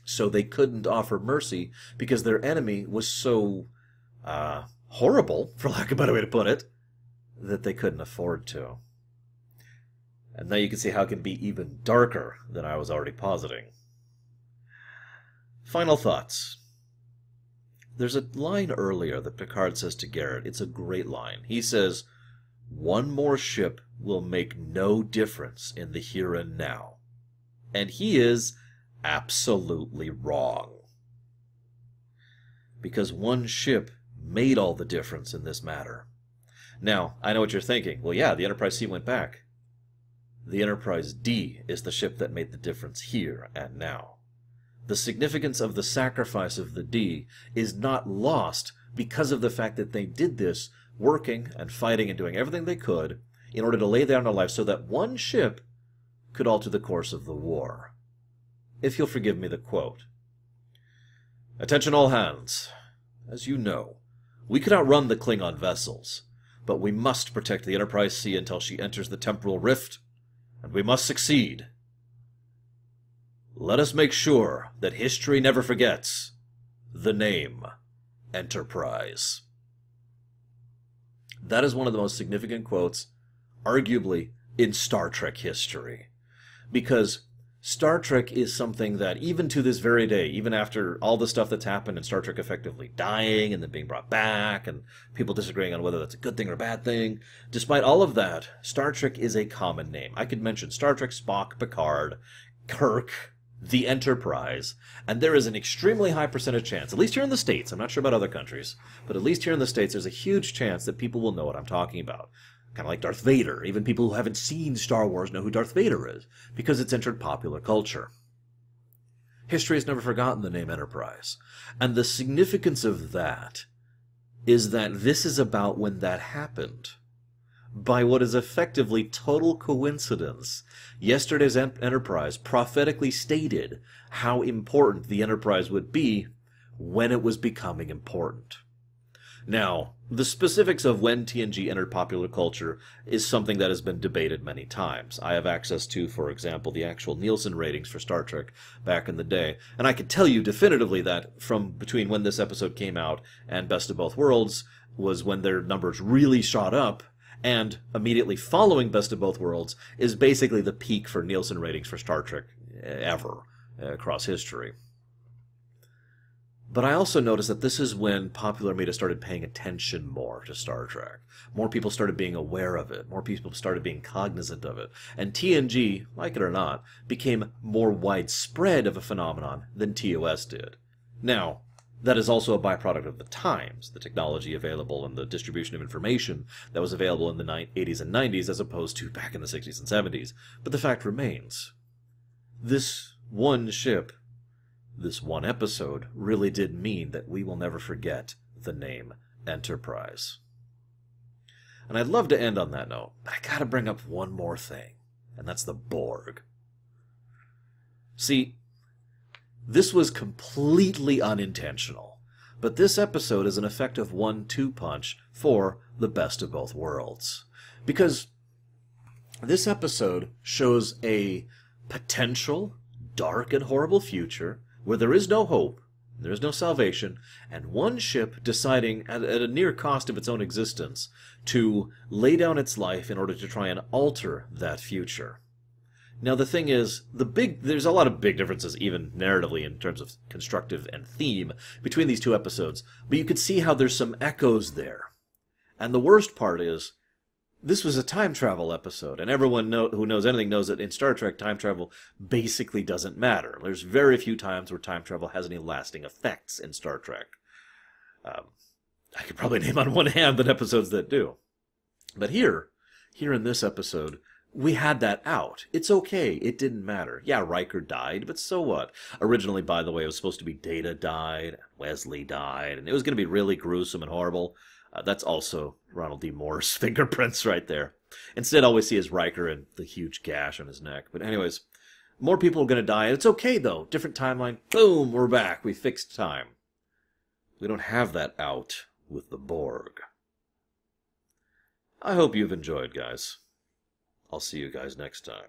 So they couldn't offer mercy because their enemy was so horrible, for lack of a better way to put it, that they couldn't afford to. And now you can see how it can be even darker than I was already positing. Final thoughts. There's a line earlier that Picard says to Garrett. It's a great line. He says, "One more ship will make no difference in the here and now." And he is absolutely wrong. Because one ship made all the difference in this matter. Now, I know what you're thinking. Well, yeah, the Enterprise C went back. The Enterprise D is the ship that made the difference here and now. The significance of the sacrifice of the D is not lost because of the fact that they did this, working and fighting and doing everything they could in order to lay down their lives so that one ship could alter the course of the war. If you'll forgive me the quote. "Attention all hands. As you know, we could outrun the Klingon vessels, but we must protect the Enterprise C until she enters the temporal rift, and we must succeed. Let us make sure that history never forgets the name Enterprise." That is one of the most significant quotes, arguably, in Star Trek history. Because Star Trek is something that, even to this very day, even after all the stuff that's happened and Star Trek effectively dying and then being brought back and people disagreeing on whether that's a good thing or a bad thing, despite all of that, Star Trek is a common name. I could mention Star Trek, Spock, Picard, Kirk, the Enterprise, and there is an extremely high percentage chance, at least here in the States, I'm not sure about other countries, but at least here in the States, there's a huge chance that people will know what I'm talking about. Kind of like Darth Vader. Even people who haven't seen Star Wars know who Darth Vader is, because it's entered popular culture. History has never forgotten the name Enterprise, and the significance of that is that this is about when that happened. by what is effectively total coincidence. Yesterday's Enterprise prophetically stated how important the Enterprise would be when it was becoming important. Now, the specifics of when TNG entered popular culture is something that has been debated many times. I have access to, for example, the actual Nielsen ratings for Star Trek back in the day, and I can tell you definitively that from between when this episode came out and Best of Both Worlds was when their numbers really shot up, and immediately following Best of Both Worlds is basically the peak for Nielsen ratings for Star Trek ever across history. But I also noticed that this is when popular media started paying attention more to Star Trek. More people started being aware of it. More people started being cognizant of it. And TNG, like it or not, became more widespread of a phenomenon than TOS did. Now, that is also a byproduct of the times, the technology available and the distribution of information that was available in the 80s and 90s as opposed to back in the 60s and 70s. But the fact remains, this one ship, this one episode, really did mean that we will never forget the name Enterprise. And I'd love to end on that note, but I gotta bring up one more thing, and that's the Borg. See, this was completely unintentional, but this episode is an effective 1-2 punch for the Best of Both Worlds. Because this episode shows a potential dark and horrible future where there is no hope, there is no salvation, and one ship deciding, at a near cost of its own existence, to lay down its life in order to try and alter that future. Now the thing is, there's a lot of big differences, even narratively, in terms of constructive and theme, between these two episodes, but you could see how there's some echoes there. And the worst part is, this was a time travel episode, and everyone who knows anything knows that in Star Trek, time travel basically doesn't matter. There's very few times where time travel has any lasting effects in Star Trek. I could probably name on one hand the episodes that do. But here in this episode, we had that out. It's okay. It didn't matter. Yeah, Riker died, but so what? Originally, by the way, it was supposed to be Data died, Wesley died, and it was going to be really gruesome and horrible. That's also Ronald D. Moore's fingerprints right there. Instead, all we see is Riker and the huge gash on his neck. But anyways, more people are going to die. And it's okay, though. Different timeline. Boom, we're back. We fixed time. We don't have that out with the Borg. I hope you've enjoyed, guys. I'll see you guys next time.